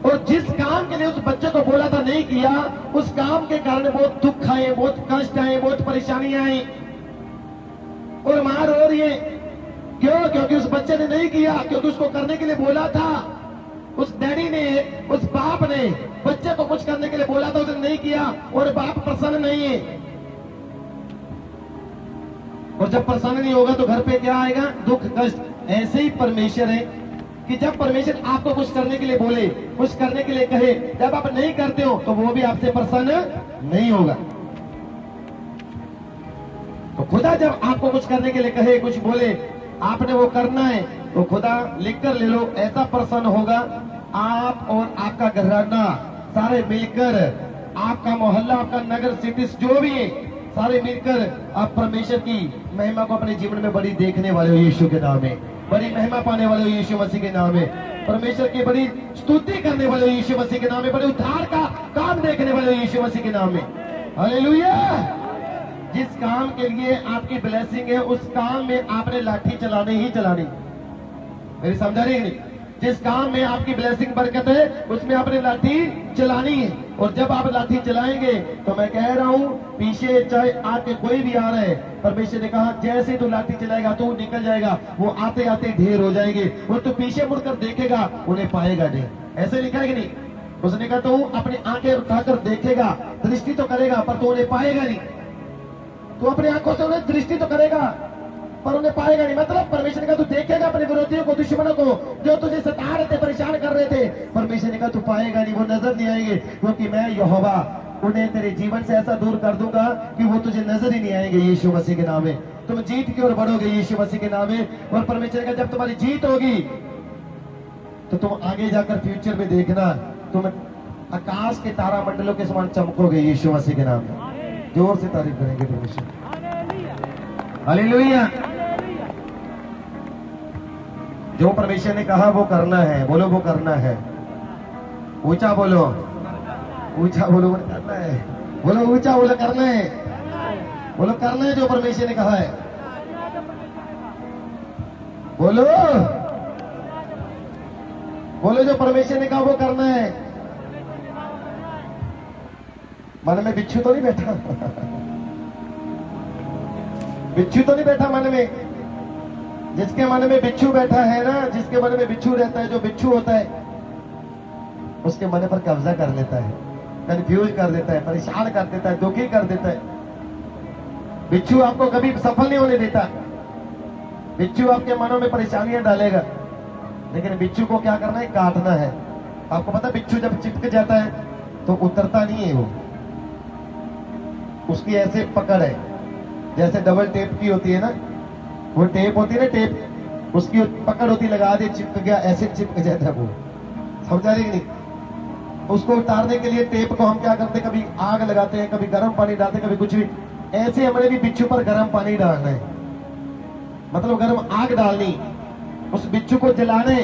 और जिस काम के लिए उस बच्चे को बोला था नहीं किया, उस काम के कारण बहुत दुख आए, बहुत कष्ट आए, बहुत परेशानियां आई, और माँ रो रही है। क्यों? क्योंकि उस बच्चे ने नहीं किया, क्योंकि उसको करने के लिए बोला था। उस डैडी ने, उस बाप ने बच्चे को कुछ करने के लिए बोला था, उसने नहीं किया, और बाप प्रसन्न नहीं है। और जब प्रसन्न नहीं होगा तो घर पे क्या आएगा? दुख, कष्ट। ऐसे ही परमेश्वर है, कि जब परमेश्वर आपको कुछ करने के लिए बोले, कुछ करने के लिए कहे, जब आप नहीं करते हो तो वो भी आपसे प्रसन्न नहीं होगा। तो खुदा जब आपको कुछ करने के लिए कहे, कुछ बोले, आपने वो करना है, तो खुदा लिख कर ले लो, ऐसा प्रसन्न होगा। आप और आपका घराना सारे मिलकर, आपका मोहल्ला, आपका नगर, सिटी जो भी है, सारे मिलकर आप परमेश्वर की महिमा को अपने जीवन में बड़ी देखने वाले हो यीशु के नाम में, बड़ी महिमा पाने वाले हो यीशु मसीह के नाम में, परमेश्वर की बड़ी स्तुति करने वाले हो यीशु मसीह के नाम में, बड़े उद्धार का काम देखने वाले हो यीशु मसीह के नाम में। हालेलुया। जिस काम के लिए आपकी ब्लेसिंग है, उस काम में आपने लाठी चलानी ही चलानी। मेरी समझा रही नहीं? जिस काम में आपकी ब्लेसिंग बरकत है, उसमें आपने लाठी चलानी है। और जब आप लाठी चलाएंगे तो मैं कह रहा हूं, पीछे चाहे आके कोई भी आ रहा है, परमेश्वर ने कहा जैसे तू लाठी चलाएगा तू निकल जाएगा, वो आते आते ढेर हो जाएंगे। वो तू पीछे मुड़कर देखेगा, उन्हें पाएगा नहीं। ऐसे लिखा है कि नहीं? उसने कहा तू अपनी आंखें उठाकर देखेगा, दृष्टि तो करेगा, पर तू उन्हें पाएगा नहीं। तू अपनी आंखों से उन्हें दृष्टि तो करेगा, पर उन्हें पाएगा नहीं। मतलब परमेश्वर ने कहा तू देखेगा अपने विरोधियों को, दुश्मनों को, जो तुझे सता रहे थे, परेशान कर रहे थे। परमेश्वर ने कहा तू पाएगा नहीं, वो नजर नहीं आएंगे, क्योंकि मैं यहोवा उन्हें तेरे जीवन से ऐसा दूर कर दूंगा कि वो तुझे नजर ही नहीं आएंगे यीशु मसीह के नाम में। तुम जीत की ओर बढ़ोगे यीशु मसीह के नाम में। और परमेश्वर ने कहा जब तुम्हारी जीत होगी तो तुम आगे जाकर फ्यूचर में देखना, तुम आकाश के तारा मंडलों के समान चमकोगे यीशु मसीह के नाम में। जोर से तारीफ करेंगे परमेश्वर। हालेलुया। जो परमेश्वर ने कहा वो करना है। बोलो वो करना है। ऊंचा बोलो, ऊंचा बोलो, करना है। बोलो ऊंचा बोलो, करना है। बोलो करना है जो परमेश्वर ने कहा है। बोलो बोलो जो परमेश्वर ने कहा वो करना है। मन में बिच्छू तो नहीं बैठा? बिच्छू तो नहीं बैठा मन में? जिसके मन में बिच्छू बैठा है ना, जिसके मन में बिच्छू रहता है, जो बिच्छू होता है उसके मन पर कब्जा कर लेता है, कंफ्यूज कर देता है, परेशान कर देता है, दुखी कर देता है। बिच्छू आपको कभी सफल नहीं होने देता। बिच्छू आपके मनों में परेशानियां डालेगा, लेकिन बिच्छू को क्या करना है? काटना है। आपको पता बिच्छू जब चिपक जाता है तो उतरता नहीं है। वो उसकी ऐसे पकड़ है जैसे डबल टेप की होती है ना, वो टेप होती है ना, टेप उसकी पकड़ होती, लगा दे चिपक गया, ऐसे चिपक जाता है वो। समझा रही नहीं? उसको उतारने के लिए टेप को हम क्या करते हैं, कभी आग लगाते हैं, कभी गर्म पानी डालते हैं, कभी कुछ भी। ऐसे हमें भी बिच्छू पर गर्म पानी डालना है, मतलब गर्म आग डालनी, उस बिच्छू को जलाने।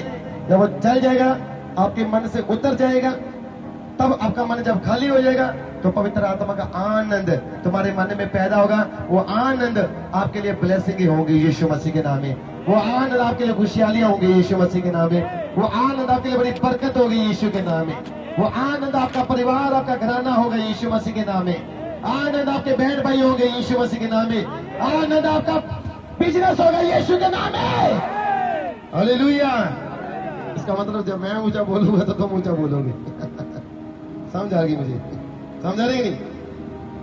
जब वो जल जाएगा, आपके मन से उतर जाएगा, तब आपका मन जब खाली हो जाएगा तो पवित्र आत्मा का आनंद तुम्हारे मन में पैदा होगा। वो आनंद आपके लिए ब्लेसिंग होंगे यीशु मसीह के नाम में। वो आनंद आपके लिए खुशहालियां होंगी यीशु मसीह के नाम में। वो आनंद आपके लिए बड़ी बरकत होगी यीशु के नाम में। वो आनंद आपका परिवार, आपका घराना होगा यीशु मसीह के नाम में। आनंद आपके बहन भाई होंगे यीशु मसीह के नाम में। आनंद आपका बिजनेस होगा यीशु के नाम में। हालेलुया। इसका मतलब जब मैं ऊंचा बोलूंगा तो तुम ऊंचा बोलोगे। समझ आ गई मुझे? समझा रही नहीं?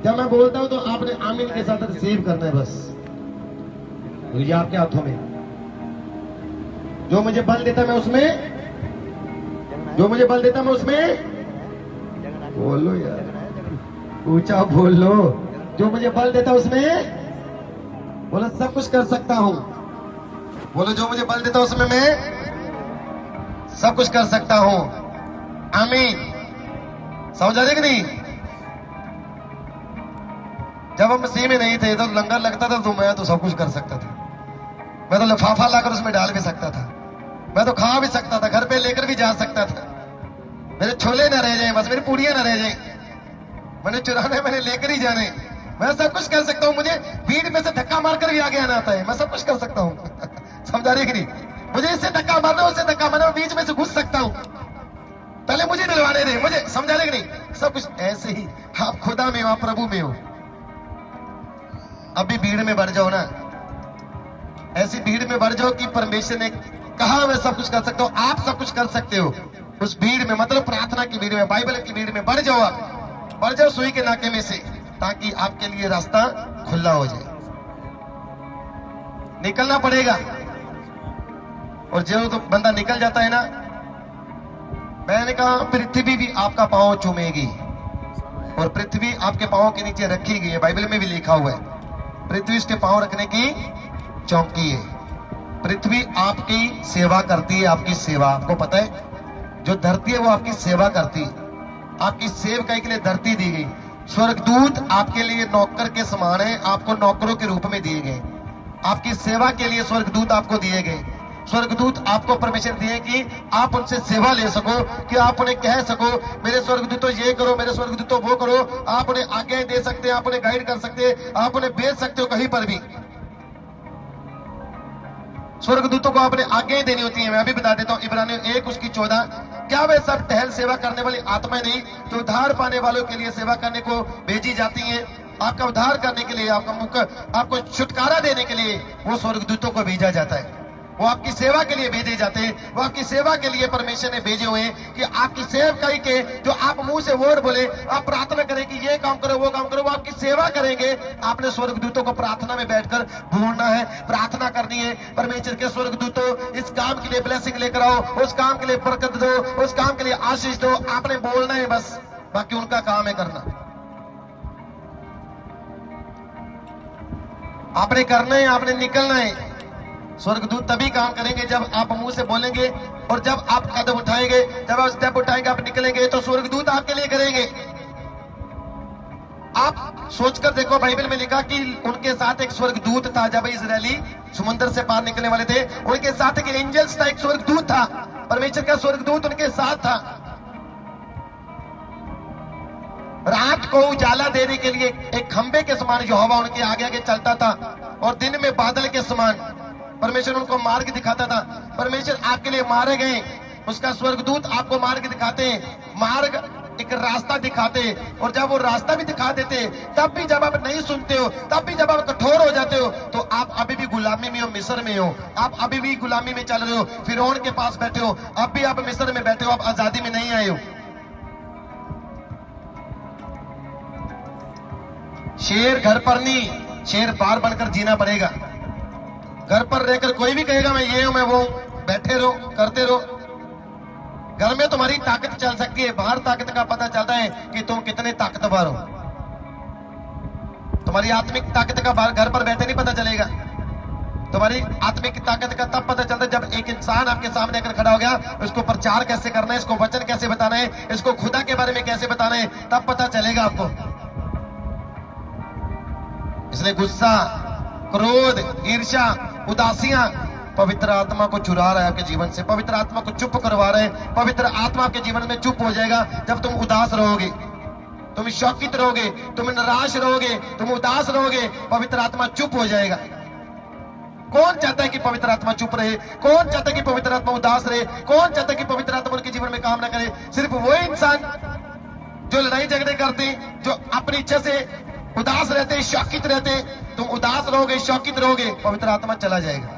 जब मैं बोलता हूं तो आपने आमीन के साथ रिसीव करना है बस। ये आपके हाथों में। जो मुझे बल देता मैं उसमें, जो मुझे बल देता मैं उसमें, बोलो यार, ऊंचा बोल लो। जो मुझे बल देता उसमें, बोलो सब कुछ कर सकता हूं। बोलो जो मुझे बल देता उसमें मैं सब कुछ कर सकता हूं। आमीन। समझा रहे कि नहीं? जब हम मसीह में नहीं थे तो लंगर लगता था तो मैं तो सब कुछ कर सकता था। मैं तो लिफाफा लाकर उसमें डाल भी सकता था, मैं तो खा भी सकता था, घर पे लेकर भी जा सकता था। मेरे छोले न रह जाए, बस मेरी पूड़ियां न रह जाए, मैंने चुराने, मैंने लेकर ही जाने। मैं सब कुछ कर सकता हूँ। मुझे भीड़ में से धक्का मारकर भी आगे आना आता है। मैं सब कुछ कर सकता हूँ। समझा रही कि नहीं? मुझे इससे धक्का मारना, उससे धक्का मारना, बीच में से घुस सकता हूँ। पहले मुझे डलवाने दे, मुझे। समझा रहे कि नहीं? सब कुछ ऐसे ही। आप खुदा में हो, आप प्रभु में हो। अभी भीड़ में बढ़ जाओ ना, ऐसी भीड़ में बढ़ जाओ कि परमेश्वर ने कहा मैं सब कुछ कर सकता हूं। आप सब कुछ कर सकते हो उस भीड़ में, मतलब प्रार्थना की भीड़ में, बाइबल की भीड़ में बढ़ जाओ। आप बढ़ जाओ सुई के नाके में से, ताकि आपके लिए रास्ता खुला हो जाए। निकलना पड़ेगा। और जो तो बंदा निकल जाता है ना, मैंने कहा पृथ्वी भी आपका पांव चूमेगी और पृथ्वी आपके पांव के नीचे रखी गई है। बाइबल में भी लिखा हुआ है पृथ्वी उसके पांव रखने की चौकी है। पृथ्वी आपकी सेवा करती है, आपकी सेवा। आपको पता है जो धरती है वो आपकी सेवा करती है, आपकी सेवकाई के लिए धरती दी गई। स्वर्गदूत आपके लिए नौकर के समान है, आपको नौकरों के रूप में दिए गए। आपकी सेवा के लिए स्वर्गदूत आपको दिए गए। स्वर्गदूत आपको परमिशन दिए कि आप उनसे सेवा ले सको, कि आप उन्हें कह सको मेरे स्वर्गदूतों ये करो, मेरे स्वर्गदूतों वो करो। आप उन्हें आज्ञाएं दे सकते हैं, आप उन्हें गाइड कर सकते हैं, आप उन्हें भेज सकते हो कहीं पर भी। स्वर्गदूतों को आपने आज्ञाएं देनी होती है। मैं अभी बता देता हूं इब्रानियों 1:14, क्या वे सब टहल सेवा करने वाली आत्माएं नहीं जो उद्धार पाने वालों के लिए सेवा करने को भेजी जाती हैं? आपका उद्धार करने के लिए, आपको छुटकारा देने के लिए वो स्वर्गदूतों को भेजा जाता है। वो आपकी सेवा के लिए भेजे जाते हैं। वो आपकी सेवा के लिए परमेश्वर ने भेजे हुए हैं कि आपकी सेवकाई के जो आप मुंह से वर्ड बोले, आप प्रार्थना करें कि ये काम करो वो काम करो, वो आपकी सेवा करेंगे। आपने स्वर्गदूतों को प्रार्थना में बैठकर बोलना है, प्रार्थना करनी है। परमेश्वर के स्वर्गदूतों इस काम के लिए ब्लेसिंग लेकर आओ, उस काम के लिए बरकत दो, उस काम के लिए आशीष दो। आपने बोलना है बस, बाकी उनका काम है करना। आपने करना है, आपने निकलना है। स्वर्गदूत तभी काम करेंगे जब आप मुंह से बोलेंगे और जब आप कदम उठाएंगे, जब आप स्टेप उठाएंगे, आप निकलेंगे, तो स्वर्गदूत आपके लिए करेंगे। आप सोचकर देखो, बाइबल में लिखा कि उनके साथ एक स्वर्गदूत था। जब इजरायली समुद्र से पार निकलने वाले थे, उनके साथ एक एंजल्स था, एक स्वर्गदूत था। परमेश्वर का स्वर्गदूत उनके साथ था। रात को उजाला देने के लिए एक खंबे के समान यहोवा उनके आगे आगे चलता था और दिन में बादल के समान परमेश्वर उनको मार्ग दिखाता था। परमेश्वर आपके लिए मारे गए, उसका स्वर्गदूत आपको मार्ग दिखाते हैं, मार्ग एक रास्ता दिखाते हैं। और जब वो रास्ता भी दिखा देते, तब भी जब आप नहीं सुनते हो, तब भी जब आप कठोर हो जाते हो, तो आप अभी भी गुलामी में हो, मिस्र में हो। आप अभी भी गुलामी में चल रहे हो, फिरौन के पास बैठे हो, अब भी आप मिस्र में बैठे हो, आप आजादी में नहीं आए हो। शेर घर पर नहीं, शेर बाहर बनकर जीना पड़ेगा। घर पर रहकर कोई भी कहेगा मैं ये हूं मैं वो हूं, बैठे रहो, करते रहो। घर में तुम्हारी ताकत चल सकती है, बाहर ताकत का पता चलता है कि तुम कितने ताकतवर हो। तुम्हारी आत्मिक ताकत का बाहर घर पर बैठे नहीं पता चलेगा। तुम्हारी आत्मिक ताकत का तब पता चलता है जब एक इंसान आपके सामने आकर खड़ा हो गया, उसको प्रचार कैसे करना है, इसको वचन कैसे बताना है, इसको खुदा के बारे में कैसे बताना है, तब पता चलेगा आपको। इसलिए गुस्सा, क्रोध, ईर्ष्या, उदासियां पवित्र आत्मा को चुरा रहा है आपके जीवन से, पवित्र आत्मा को चुप करवा रहे हैं। पवित्र आत्मा आपके जीवन में चुप हो जाएगा जब तुम उदास रहोगे, तुम शौकित रहोगे, तुम निराश रहोगे, तुम उदास रहोगे, पवित्र आत्मा चुप हो जाएगा। कौन चाहता है कि पवित्र आत्मा चुप रहे? कौन चाहता है कि पवित्र आत्मा उदास रहे? कौन चाहता है कि पवित्र आत्मा उनके जीवन में काम ना करे? सिर्फ वो इंसान जो लड़ाई झगड़े करते, जो अपनी इच्छा से उदास रहते, शौकित रहते। तुम उदास रहोगे, शौकित रहोगे, पवित्र आत्मा चला जाएगा,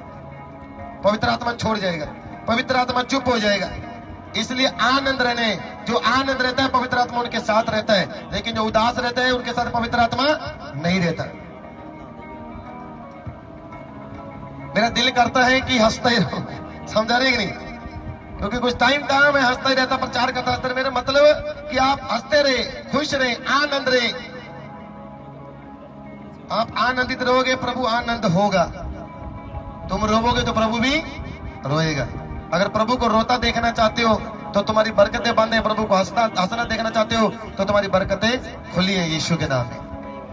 पवित्र आत्मा छोड़ जाएगा, पवित्र आत्मा चुप हो जाएगा। इसलिए आनंद रहने, जो आनंद रहता है पवित्र आत्मा उनके साथ रहता है, लेकिन जो उदास रहता है उनके साथ पवित्र आत्मा नहीं रहता। मेरा दिल करता है कि हंसता ही रहो, समझा रहे कि नहीं? क्योंकि कुछ टाइम था मैं हंसता ही रहता, प्रचार करता रहता। मेरा मतलब कि आप हंसते रहे, खुश रहे, आनंद रहे। आप आनंदित रहोगे, प्रभु आनंद होगा। तुम रोवोगे तो प्रभु भी रोएगा। अगर प्रभु को रोता देखना चाहते हो तो तुम्हारी बरकतें बंद है, प्रभु को हंसना देखना चाहते हो तो तुम्हारी बरकतें खुली है यीशु के नाम में।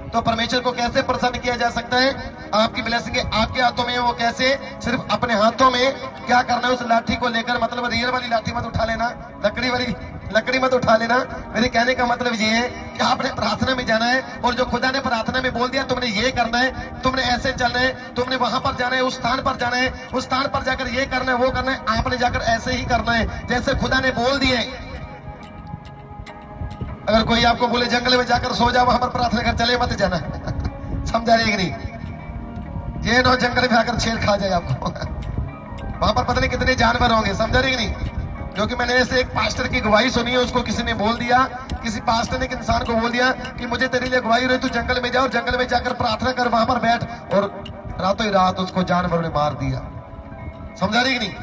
तो परमेश्वर को कैसे प्रसन्न किया जा सकता है? आपकी ब्लेसिंग आपके हाथों में है। वो कैसे? सिर्फ अपने हाथों में क्या करना है, उस लाठी को लेकर, मतलब रियल वाली लाठी मत उठा लेना, लकड़ी वाली लकड़ी मत उठा लेना। मेरे कहने का मतलब ये है कि आपने प्रार्थना में जाना है और जो खुदा ने प्रार्थना में बोल दिया तुमने ये करना है, तुमने ऐसे चलना है, तुमने वहां पर जाना है, उस स्थान पर जाना है, उस स्थान पर जाकर ये करना है, वो करना है, आपने जाकर ऐसे ही करना है जैसे खुदा ने बोल दिए। अगर कोई आपको बोले जंगल में जाकर सो जाओ, वहां पर प्रार्थना कर, चले मत जाना। समझा रही कि नहीं? ये ना जंगल में आकर छेल खा जाए आपको। वहां पर पता नहीं कितने जानवर होंगे, समझा रही कि नहीं? क्योंकि मैंने ऐसे एक पास्टर की गवाही सुनी है, उसको किसी ने बोल दिया, किसी पास्टर ने एक इंसान को बोल दिया कि मुझे तेरे लिए गवाही रही, तू जंगल में जाओ, जंगल में जाकर प्रार्थना कर, वहां पर बैठ, और रातों ही रात उसको जानवरों ने मार दिया। समझा रही कि नहीं?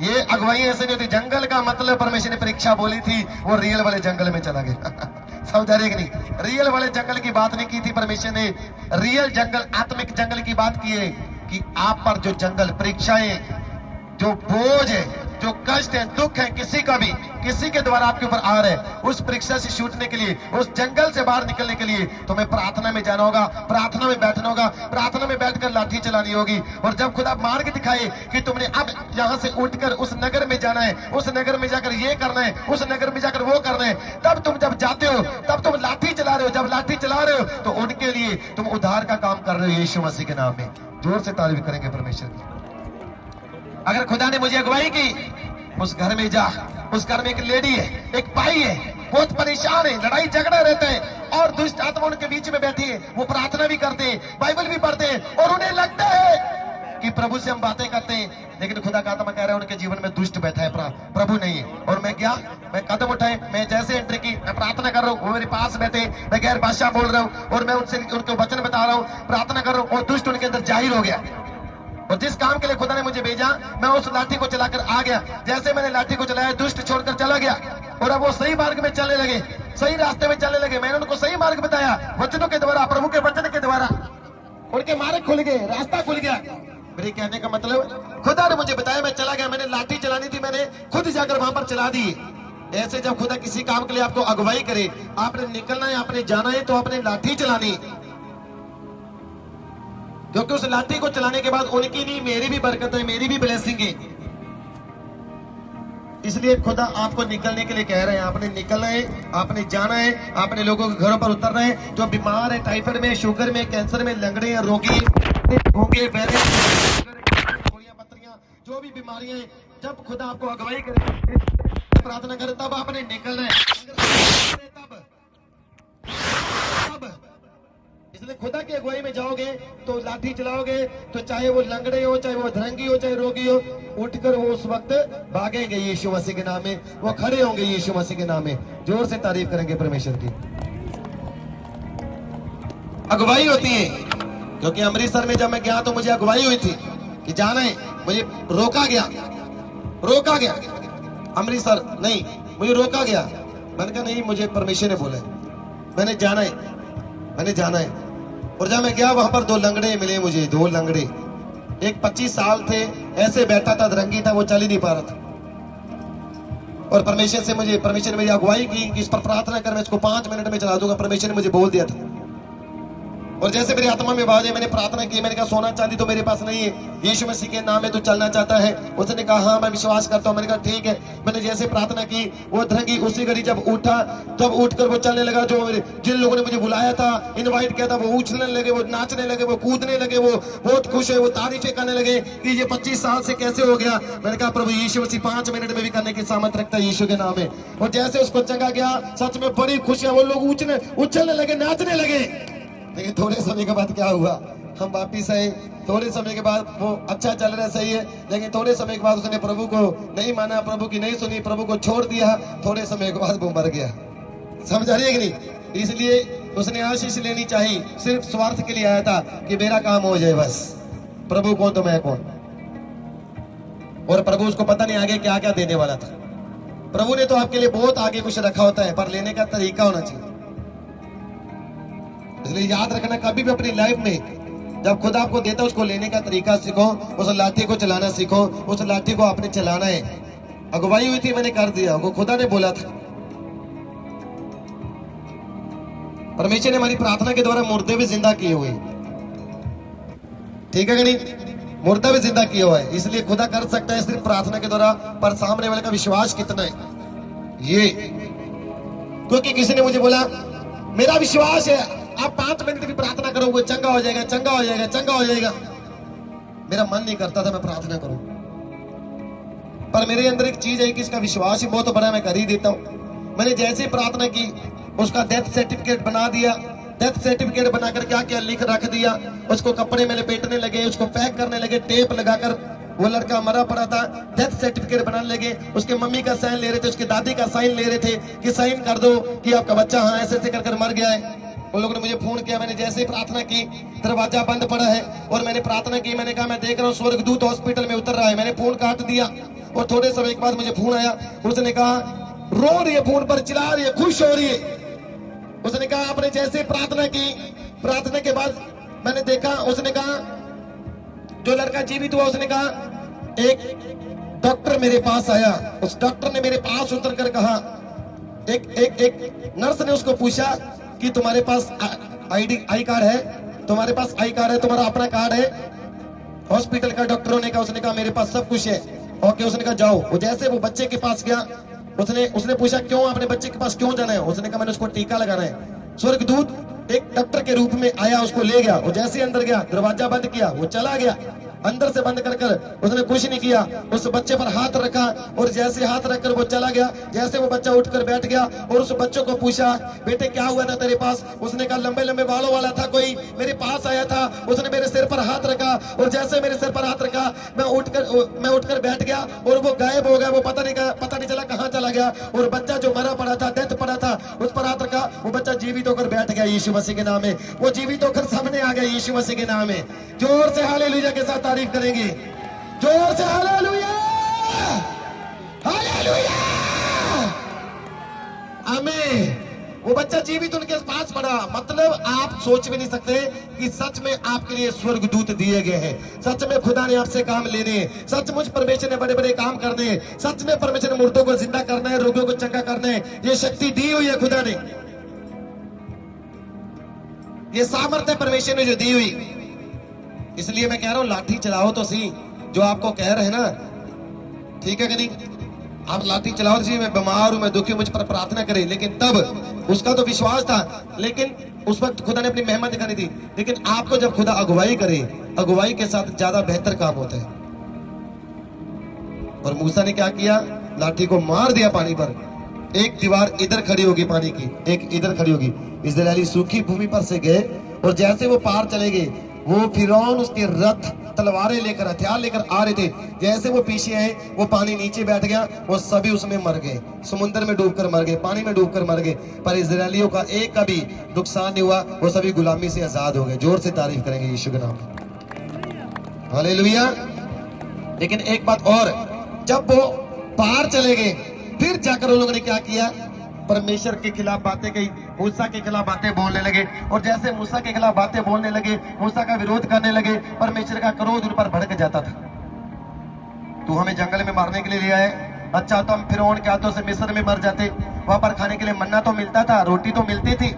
ये अगुवाई ऐसे नहीं होती। जंगल का मतलब परमेश्वर ने परीक्षा बोली थी, वो रियल वाले जंगल में चला गया। समझा रहे कि नहीं? रियल वाले जंगल की बात नहीं की थी परमेश्वर ने, रियल जंगल, आत्मिक जंगल की बात की है कि आप पर जो जंगल, परीक्षाएं, जो बोझ है, जो कष्ट है, दुख है, किसी के द्वारा आपके ऊपर आ रहे हैं, उस परीक्षा से छूटने के लिए, उस जंगल से बाहर निकलने के लिए तुम्हें प्रार्थना में जाना होगा, प्रार्थना में बैठना होगा, प्रार्थना में बैठकर लाठी चलानी होगी। और जब खुदा मार्ग दिखाए कि तुमने अब यहां से उठकर उस नगर में जाना है, उस नगर में जाकर ये करना है, उस नगर में जाकर वो करना है, तब तुम जब जाते हो तब तुम लाठी चला रहे हो। जब लाठी चला रहे हो तो उनके लिए तुम उद्धार का काम कर रहे हो यीशु मसीह के नाम में। जोर से तारीफ करेंगे परमेश्वर की। अगर खुदा ने मुझे अगुवाई की, उस घर में जा, उस घर में एक लेडी है, एक भाई है, बहुत परेशान है, लड़ाई झगड़ा रहता है, और दुष्ट आत्मा उनके बीच में बैठी है। वो प्रार्थना भी करते हैं, बाइबल भी पढ़ते हैं, और उन्हें लगता है कि प्रभु से हम बातें करते हैं, लेकिन खुदा का आत्मा कह रहा है उनके जीवन में दुष्ट बैठा है, प्रभु नहीं है। और मैं क्या, मैं कदम उठाए, मैं जैसे एंट्री की, मैं प्रार्थना कर रहा हूँ, वो मेरे पास बैठे, मैं गैर भाषा बोल रहा हूँ, और मैं उनसे उनको वचन बता रहा हूँ, प्रार्थना कर रहा हूँ, और दुष्ट उनके अंदर जाहिर हो गया। और जिस काम के लिए खुदा ने मुझे भेजा, मैं उस लाठी को चलाकर आ गया। जैसे मैंने लाठी को चलाया, दुष्ट छोड़कर चला गया, और अब वो सही मार्ग में चलने लगे, सही रास्ते में चलने लगे। मैंने उनको सही मार्ग बताया, वचनों के द्वारा, प्रभु के वचन के द्वारा, उनके मार्ग खुल गए, रास्ता खुल गया। मेरे कहने का मतलब, खुदा ने मुझे बताया, मैं चला गया। मैंने लाठी चलानी थी, मैंने खुद जाकर वहां पर चला दी। ऐसे जब खुदा किसी काम के लिए आपको अगुवाई करे, आपने निकलना है, आपने जाना है, तो आपने लाठी चलानी, क्योंकि उस लाठी को चलाने के बाद उनकी नहीं, मेरी भी बरकत है, मेरी भी ब्लेसिंग है। इसलिए खुदा आपको निकलने के लिए कह रहे हैं। आपने निकलना है, आपने जाना है, आपने लोगों के घरों पर उतरना है। जो बीमार है, टाइफाइड में, शुगर में, कैंसर में, लंगड़े हैं, रोगी, भूखे, बहरे, पत्रियां, जो भी बीमारियां हैं, जब खुदा आपको अगुवाई करे, प्रार्थना करे, तब आपने निकलना है। इसलिए खुदा की अगुवाई में जाओगे तो लाठी चलाओगे, तो चाहे वो लंगड़े हो, चाहे वो अधरंगी हो, चाहे रोगी हो, उठकर वो उस वक्त भागेंगे यीशु मसीह के नाम में, वो खड़े होंगे यीशु मसीह के नाम में। जोर से तारीफ करेंगे परमेश्वर की। अगुवाई होती है, क्योंकि अमृतसर में जब मैं गया तो मुझे अगुवाई हुई थी कि जाना है, मुझे रोका गया अमृतसर नहीं, मुझे रोका गया। मैंने कहा नहीं, मुझे परमेश्वर ने बोला है, मैंने जाना है। और जब मैं गया, वहां पर दो लंगड़े मिले मुझे, दो लंगड़े। एक 25 साल थे, ऐसे बैठा था, अधरंगी था, वो चल ही नहीं पा रहा था। और परमेश्वर ने मेरी अगुवाई की कि इस पर प्रार्थना कर, मैं इसको 5 मिनट में चला दूंगा। परमेश्वर ने मुझे बोल दिया था। और जैसे मेरी आत्मा में आवाज है, मैंने प्रार्थना की, मैंने कहा सोना चांदी तो मेरे पास नहीं है, यीशु मसीह के नाम में तू चलना चाहता है? उसने कहा हाँ मैं विश्वास करता हूँ। मैंने कहा ठीक है। मैंने जैसे प्रार्थना की, वो धरंगी उसी घड़ी जब उठा, तब उठकर वो चलने लगा। जो जिन लोगों ने मुझे बुलाया था, इनवाइट किया था, वो उछलने लगे, वो नाचने लगे, वो कूदने लगे, वो बहुत खुश है, वो तारीफें करने लगे कि ये 25 साल से कैसे हो गया। मैंने कहा प्रभु यीशु मसीह 5 मिनट में भी करने की सामर्थ रखता है यीशु के नाम में। और जैसे उसको चंगा गया, सच में बड़ी खुशियां, वो लोग उछलने लगे, नाचने लगे। लेकिन थोड़े समय के बाद क्या हुआ, हम वापिस आए। थोड़े समय के बाद वो अच्छा चल रहा, सही है, लेकिन थोड़े समय के बाद उसने प्रभु को नहीं माना, प्रभु की नहीं सुनी, प्रभु को छोड़ दिया। थोड़े समय के बाद वो मर गया। समझ आ रही है कि नहीं? इसलिए उसने आशीष लेनी चाहिए, सिर्फ स्वार्थ के लिए आया था कि मेरा काम हो जाए बस। प्रभु कौन तो मैं कौन। और प्रभु उसको पता नहीं आगे क्या क्या देने वाला था। प्रभु ने तो आपके लिए बहुत आगे कुछ रखा होता है, पर लेने का तरीका होना चाहिए। इसलिए याद रखना, कभी भी अपनी लाइफ में जब खुदा आपको देता है, उसको लेने का तरीका सीखो, उस लाठी को चलाना सीखो। उस लाठी को आपने चलाना है। अगुवाई हुई थी, मैंने कर दिया, वो खुदा ने बोला था। परमेश्वर ने हमारी प्रार्थना के द्वारा मुर्दे भी जिंदा किए हुए, ठीक है कि नहीं? मुर्दा भी जिंदा किया हुआ है। इसलिए खुदा कर सकता है सिर्फ प्रार्थना के द्वारा, पर सामने वाले का विश्वास कितना है ये। क्योंकि किसी ने मुझे बोला मेरा विश्वास है, आप 5 मिनट भी प्रार्थना करो, वो चंगा हो जाएगा, चंगा हो जाएगा, चंगा हो जाएगा। मेरा मन नहीं करता था मैं प्रार्थना करूं, पर मेरे अंदर एक चीज है कि इसका विश्वास ही बहुत बड़ा, मैं कर ही देता हूं। मैंने जैसे ही प्रार्थना की, उसका डेथ सर्टिफिकेट बना दिया। डेथ सर्टिफिकेट बनाकर क्या क्या लिख रख दिया, उसको कपड़े में लपेटने लगे, उसको पैक करने लगे, टेप लगाकर। वो लड़का मरा पड़ा था, डेथ सर्टिफिकेट बनाने लगे। उसके मम्मी का साइन ले रहे थे, उसके दादी का साइन ले रहे थे कि साइन कर दो कि आपका बच्चा हाँ ऐसे ऐसे कर मर गया है। उन लोगों ने मुझे फोन किया। मैंने जैसे ही प्रार्थना की, दरवाजा बंद पड़ा है, और मैंने प्रार्थना की। मैंने कहा मैं देख रहा हूँ स्वर्गदूत हॉस्पिटल में उतर रहा है। मैंने फोन काट दिया। और थोड़े समय के बाद मुझे फोन आया, उसने कहा रो रही है, फोन पर चिल्ला रही है, खुश हो रही है। उसने कहा आपने जैसे प्रार्थना की, प्रार्थना के बाद मैंने देखा, उसने कहा जो लड़का जीवित हुआ, उसने कहा एक डॉक्टर मेरे पास आया, उस डॉक्टर ने मेरे पास उतर कर कहा, एक नर्स ने उसको पूछा कि तुम्हारे पास आई कार्ड है, तुम्हारे पास आई कार्ड है, तुम्हारा अपना कार्ड है हॉस्पिटल का? डॉक्टरों ने कहा, उसने कहा मेरे पास सब कुछ है। ओके, उसने कहा जाओ। वो जैसे वो बच्चे के पास गया, उसने पूछा क्यों आपने बच्चे के पास क्यों जाना है? उसने कहा मैंने उसको टीका लगाना है। स्वर्गदूत एक डॉक्टर के रूप में आया, उसको ले गया। वो जैसे अंदर गया, दरवाजा बंद किया, वो चला गया। अंदर से बंद कर उसने कुछ नहीं किया, उस बच्चे पर हाथ रखा और जैसे हाथ रखकर वो चला गया। जैसे वो बच्चा उठकर बैठ गया और उस बच्चों को पूछा बेटे क्या हुआ था तेरे पास? उसने कहा लंबे लंबे बालों वाला था कोई मेरे पास आया था, उसने मेरे सिर पर हाथ रखा और जैसे मेरे सिर पर हाथ रखा मैं उठकर बैठ गया और वो गायब हो गया। वो पता नहीं चला कहाँ चला गया। और बच्चा जो मरा पड़ा था, डेथ पड़ा था, उस पर हाथ रखा, वो बच्चा जीवित होकर बैठ गया यीशु मसीह के नाम में। वो जीवित होकर सामने आ गया यीशु मसीह के नाम में। जोर से हालेलुया के साथ तारीफ करेंगे, जोर से हालेलुया, हालेलुया, आमीन। वो बच्चा जीवित उनके पास पड़ा। मतलब आप सोच भी नहीं सकते कि सच में आपके लिए स्वर्गदूत दिए गए हैं। सच में खुदा ने आपसे काम लेने हैं। सचमुच परमेश्वर ने बड़े बड़े काम करने हैं। सच में परमेश्वर ने मुर्दों को जिंदा करना है, रोगियों को चंगा करना है। ये शक्ति दी हुई है खुदा ने, ये सामर्थ्य परमेश्वर ने जो दी हुई। इसलिए मैं कह रहा हूं लाठी चलाओ तो सही, जो आपको कह रहे हैं ना, ठीक है कि नहीं? आप लाठी चलाओ तो सही, मैं बीमार हूं, मैं दुखी हूं, मुझ पर प्रार्थना करें। लेकिन तब उसका तो विश्वास था, लेकिन उस वक्त खुदा ने अपनी मेहनत दिखानी थी। लेकिन आपको जब खुदा अगुवाई करे, अगुवाई के साथ ज्यादा बेहतर काम होता है। और मूसा ने क्या किया? लाठी को मार दिया पानी पर। एक दीवार इधर खड़ी होगी पानी की, एक इधर खड़ी होगी। इस्राएली सूखी भूमि पर से गए और जैसे वो पार चले गए, वो फिरौन उसके रथ तलवारें लेकर, हथियार लेकर आ रहे थे। जैसे वो पीछे आए, वो पानी नीचे बैठ गया, वो सभी उसमें मर गए, समुद्र में डूबकर मर गए, पानी में डूबकर मर गए। पर इस्राएलियों का एक का भी नुकसान नहीं हुआ, वो सभी गुलामी से आजाद हो गए। जोर से तारीफ करेंगे यीशु के नाम, हालेलुया। लेकिन एक बात और, जब वो पार चले गए, फिर जाकर उन लोगों ने क्या किया? परमेश्वर के खिलाफ बातें कही, मूसा के खिलाफ बातें बोलने लगे। और जैसे मूसा के खिलाफ बातें बोलने लगे, मूसा का विरोध करने लगे, परमेश्वर का क्रोध उन पर भड़क जाता था। तू हमें जंगल में मारने के लिए ले आए? अच्छा, तो हम फिरौन के हाथों से मिस्र में मर जाते। वहां पर खाने के लिए मन्ना तो मिलता था, रोटी तो मिलती थी,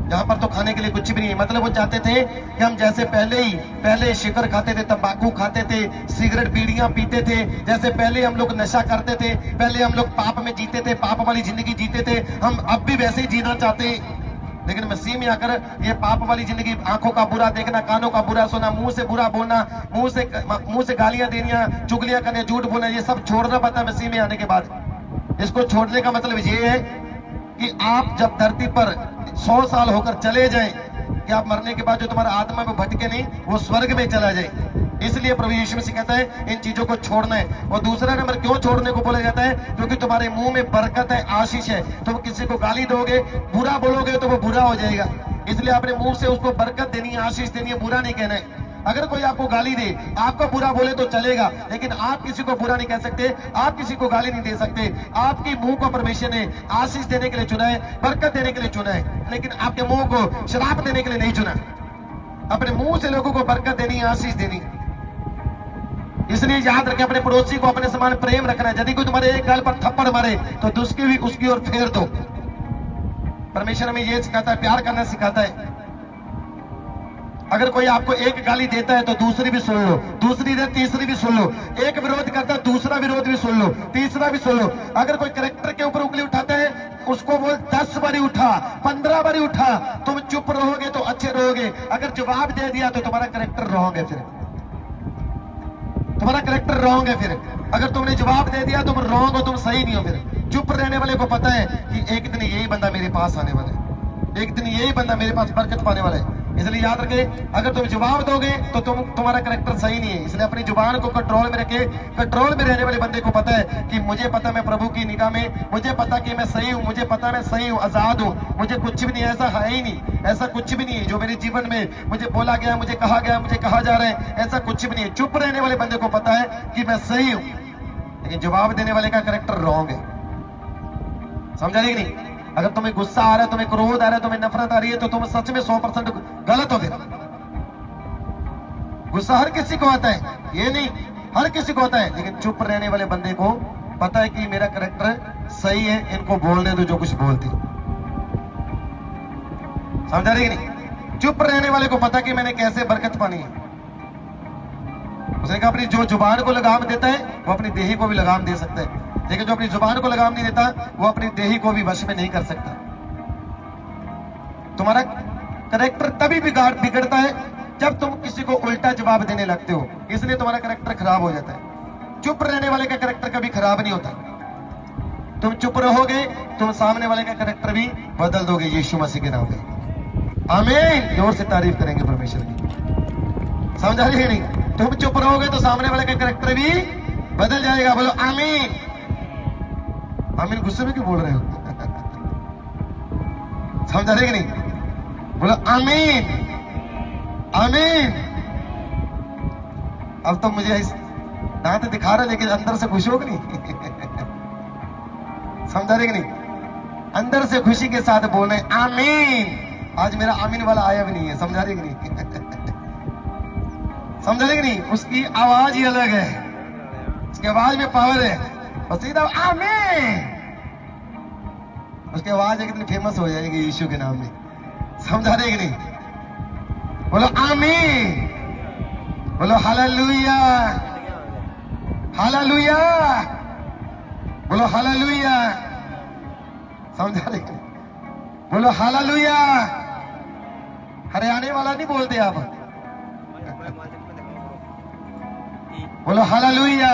यहाँ पर तो खाने के लिए कुछ भी नहीं। मतलब वो चाहते थे कि हम जैसे पहले शिकर खाते थे, तंबाकू खाते थे, सिगरेट बीड़ियां पीते थे, जैसे पहले हम लोग नशा करते थे, पहले हम लोग पाप में जीते थे, पाप वाली जिंदगी जीते थे, हम अब भी वैसे ही जीना चाहते हैं। लेकिन मसीह में आकर ये पाप वाली जिंदगी, आंखों का बुरा देखना, कानों का बुरा सुना, मुंह से बुरा बोलना, मुंह से गालियां देनिया, चुगलियां करने, झूठ बोलना, ये सब छोड़ना पड़ता है मसीह में आने के बाद। इसको छोड़ने का मतलब ये है कि आप जब धरती पर 100 साल होकर चले जाएं, कि आप मरने के बाद जो तुम्हारा आत्मा में भटके नहीं, वो स्वर्ग में चला जाए। इसलिए प्रभु यीशु मसीह कहता है इन चीजों को छोड़ना है। और दूसरा नंबर क्यों छोड़ने को बोला जाता है? क्योंकि तुम्हारे मुंह में बरकत है, आशीष है। तुम किसी को गाली दोगे, बुरा बोलोगे तो वो बुरा हो जाएगा। इसलिए अपने मुंह से उसको बरकत देनी है, आशीष देनी है, बुरा नहीं कहना है। अगर कोई आपको गाली दे, आपको बुरा बोले तो चलेगा, लेकिन आप किसी को बुरा नहीं कह सकते, आप किसी को गाली नहीं दे सकते। आपके मुंह को परमेश्वर ने आशीष देने के लिए चुना है, बरकत देने के लिए चुना है, लेकिन आपके मुंह को श्राप देने के लिए नहीं चुना। अपने मुंह से लोगों को बरकत देनी, आशीष देनी। इसलिए याद रखें, अपने पड़ोसी को अपने समान प्रेम रखना है। यदि कोई तुम्हारे एक गाल पर थप्पड़ मारे तो दूसरी भी उसकी ओर फेर दो। परमेश्वर हमें यह सिखाता है, प्यार करना सिखाता है। अगर कोई आपको एक गाली देता है तो दूसरी भी सुन लो, दूसरी दे तीसरी भी सुन लो। एक विरोध करता है, दूसरा विरोध भी सुन लो, तीसरा भी सुन लो। अगर कोई कैरेक्टर के ऊपर उंगली उठाता है, उसको बोल 10 बारी उठा, 15 बारी उठा। तुम चुप रहोगे तो अच्छे रहोगे, अगर जवाब दे दिया तो तुम्हारा कैरेक्टर रहोगे, फिर तुम्हारा कैरेक्टर रॉन्ग है। फिर अगर तुमने जवाब दे दिया तुम रॉन्ग हो, तुम सही नहीं हो। फिर चुप रहने वाले को पता है कि एक दिन यही बंदा मेरे पास आने वाला है, एक दिन यही बंदा मेरे पास बरकत पाने वाला है। इसलिए याद रखे, अगर तुम जवाब दोगे तो तुम्हारा कैरेक्टर सही नहीं है। इसलिए अपनी जुबान को कंट्रोल में रखे। कंट्रोल में रहने वाले बंदे को पता है कि मुझे पता मैं प्रभु की निगाह में, मुझे पता कि मैं सही हूँ, मुझे पता मैं सही हूँ, आजाद हूँ, मुझे कुछ भी नहीं, ऐसा है ही नहीं, ऐसा कुछ भी नहीं है जो मेरे जीवन में मुझे बोला गया, मुझे कहा गया, मुझे कहा जा रहा है, ऐसा कुछ भी नहीं है। चुप रहने वाले बंदे को पता है कि मैं सही हूँ, लेकिन जवाब देने वाले का कैरेक्टर रॉन्ग है। समझा रही कि नहीं? अगर तुम्हें गुस्सा आ रहा है, तुम्हें क्रोध आ रहा है, तुम्हें नफरत आ रही है, तो तुम सच में 100% गलत हो गए। गुस्सा हर किसी को आता है, ये नहीं, हर किसी को आता है, लेकिन चुप रहने वाले बंदे को पता है कि मेरा कैरेक्टर सही है, इनको बोलने दो जो कुछ बोलती। समझा रही कि नहीं? चुप रहने वाले को पता कि मैंने कैसे बरकत पानी है। उसने कहा अपनी जो जुबान को लगाम देता है वो अपनी देही को भी लगाम दे सकता है, लेकिन जो अपनी जुबान को लगाम नहीं देता वो अपनी देही को भी वश में नहीं कर सकता। तुम्हारा कैरेक्टर तभी बिगड़ता है जब तुम किसी को उल्टा जवाब देने लगते हो, इसलिए तुम्हारा कैरेक्टर खराब हो जाता है। चुप रहने वाले का कैरेक्टर कभी खराब नहीं होता। तुम चुप रहोगे, तुम सामने वाले का कैरेक्टर भी बदल दोगे यीशु मसीह के नाम में। आमीन। जोर से तारीफ करेंगे परमेश्वर की। समझा रही है नहीं? तुम चुप रहोगे तो सामने वाले का कैरेक्टर भी बदल जाएगा। बोलो आमीन। आमीन गुस्से में क्यों बोल रहे हो? समझा रहे कि नहीं? बोलो आमीन आमीन। अब तो मुझे दांत दिखा रहा लेकिन अंदर से खुश हो कि नहीं? समझा रहे कि नहीं? अंदर से खुशी के साथ बोले आमीन। आज मेरा आमीन वाला आया भी नहीं है। समझा रहे कि नहीं? समझा रहे कि नहीं? उसकी आवाज ही अलग है, उसकी आवाज में पावर है और सीधा आमीन। उसकी आवाज एक दिन फेमस हो जाएगी यीशु के नाम में। समझा रहे कि नहीं? बोलो आमीन। बोलो हालेलुया हालेलुया। बोलो हालेलुया। समझा रहे कि? बोलो हालेलुया। हरियाणे वाला नहीं बोलते आप? बोलो हालेलुया।